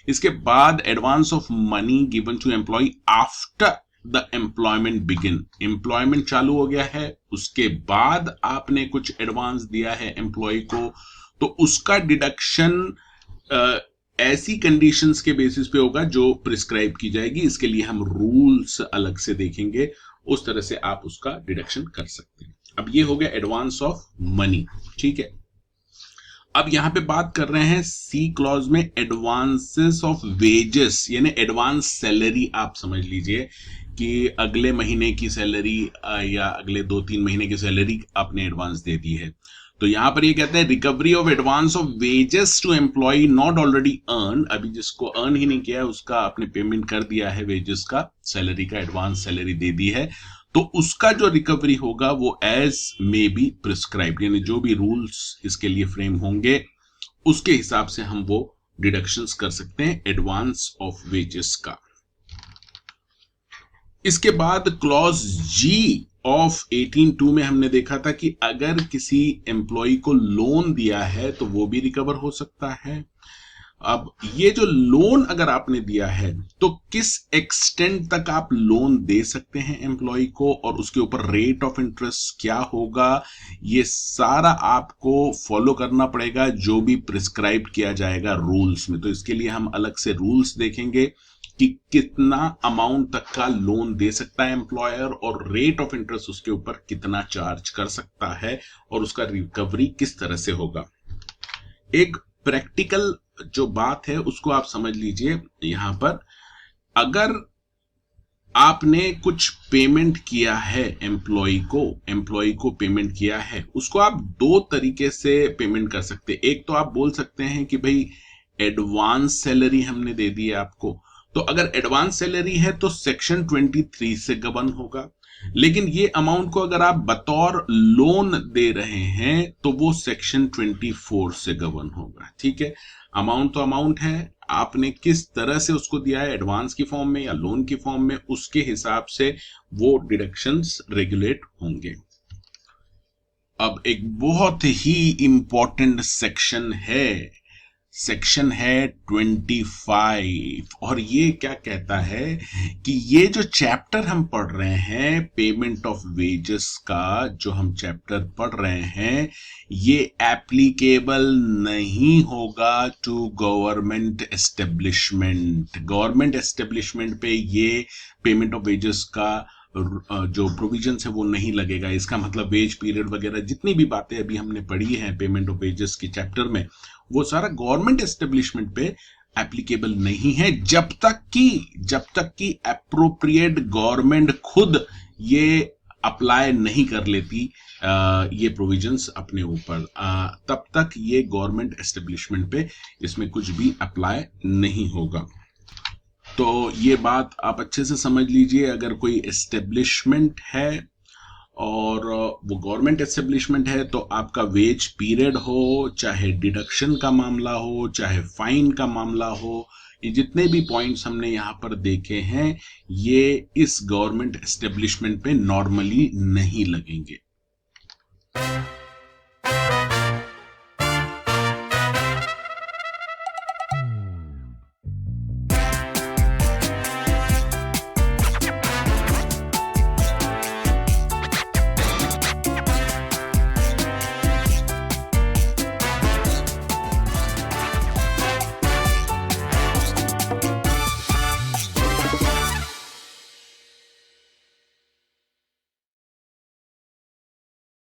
इसके बाद advance of money given to employee after the employment begin, employment चालू हो गया है, उसके बाद आपने कुछ एडवांस दिया है एम्प्लॉय को, तो उसका डिडक्शन ऐसी कंडीशंस के बेसिस पे होगा जो प्रिस्क्राइब की जाएगी। इसके लिए हम रूल्स अलग से देखेंगे, उस तरह से आप उसका डिडक्शन कर सकते हैं। अब ये हो गया एडवांस ऑफ मनी। ठीक है, अब यहां पे बात कर रहे हैं सी क्लॉज में एडवांसेस ऑफ वेजेस, यानी एडवांस सैलरी। आप समझ लीजिए कि अगले महीने की सैलरी या अगले 2-3 महीने की सैलरी आपने एडवांस दे दी है, तो यहां पर ये कहते हैं recovery of advance of wages to employee not already earn, अभी जिसको अर्न ही नहीं किया है उसका आपने पेमेंट कर दिया है वेजेस का, सैलरी का एडवांस सैलरी दे दी है, तो उसका जो रिकवरी होगा वो एज मे बी प्रिस्क्राइब्ड, यानी जो भी रूल्स इसके लिए फ्रेम होंगे उसके हिसाब से हम वो डिडक्शंस कर सकते हैं एडवांस ऑफ वेजेस का। इसके बाद क्लॉज जी ऑफ 18(2) में हमने देखा था कि अगर किसी एम्प्लॉय को लोन दिया है तो वो भी रिकवर हो सकता है। अब ये जो लोन अगर आपने दिया है तो किस एक्सटेंट तक आप लोन दे सकते हैं एम्प्लॉय को, और उसके ऊपर रेट ऑफ इंटरेस्ट क्या होगा, ये सारा आपको फॉलो करना पड़ेगा जो भी प्रिस्क्राइब किया जाएगा रूल्स में। तो इसके लिए हम अलग से रूल्स देखेंगे कि कितना अमाउंट तक का लोन दे सकता है एम्प्लॉयर, और रेट ऑफ इंटरेस्ट उसके ऊपर कितना चार्ज कर सकता है, और उसका रिकवरी किस तरह से होगा। एक प्रैक्टिकल जो बात है उसको आप समझ लीजिए। यहां पर अगर आपने कुछ पेमेंट किया है एम्प्लॉय को पेमेंट किया है, उसको आप दो तरीके से पेमेंट कर सकते हैं। एक तो आप बोल सकते हैं कि भाई एडवांस सैलरी हमने दे दी है आपको, तो अगर एडवांस सैलरी है तो सेक्शन 23 से गवर्न होगा, लेकिन ये अमाउंट को अगर आप बतौर लोन दे रहे हैं तो वो सेक्शन 24 से गवर्न होगा। ठीक है, अमाउंट तो अमाउंट है, आपने किस तरह से उसको दिया है, एडवांस की फॉर्म में या लोन की फॉर्म में, उसके हिसाब से वो डिडक्शंस रेगुलेट होंगे। अब एक बहुत ही इंपॉर्टेंट सेक्शन है 25, और ये क्या कहता है कि ये जो चैप्टर हम पढ़ रहे हैं पेमेंट ऑफ वेजेस का, जो हम चैप्टर पढ़ रहे हैं, ये एप्लीकेबल नहीं होगा to government establishment. Government establishment पे ये पेमेंट ऑफ वेजेस का जो प्रोविजंस है वो नहीं लगेगा। इसका मतलब वेज पीरियड वगैरह जितनी भी बातें अभी हमने पढ़ी हैं पेमेंट ऑफ वेजेस के चैप्टर में, वो सारा गवर्नमेंट एस्टेब्लिशमेंट पे एप्लीकेबल नहीं है, जब तक कि अप्रोप्रिएट गवर्नमेंट खुद ये अप्लाई नहीं कर लेती ये प्रोविजंस अपने ऊपर, तब तक ये गवर्नमेंट एस्टेब्लिशमेंट पे इसमें कुछ भी अप्लाई नहीं होगा। तो ये बात आप अच्छे से समझ लीजिए। अगर कोई एस्टेब्लिशमेंट है और वो गवर्नमेंट एस्टेब्लिशमेंट है, तो आपका वेज पीरियड हो, चाहे डिडक्शन का मामला हो, चाहे फाइन का मामला हो, ये जितने भी पॉइंट्स हमने यहाँ पर देखे हैं, ये इस गवर्नमेंट एस्टेब्लिशमेंट पे नॉर्मली नहीं लगेंगे।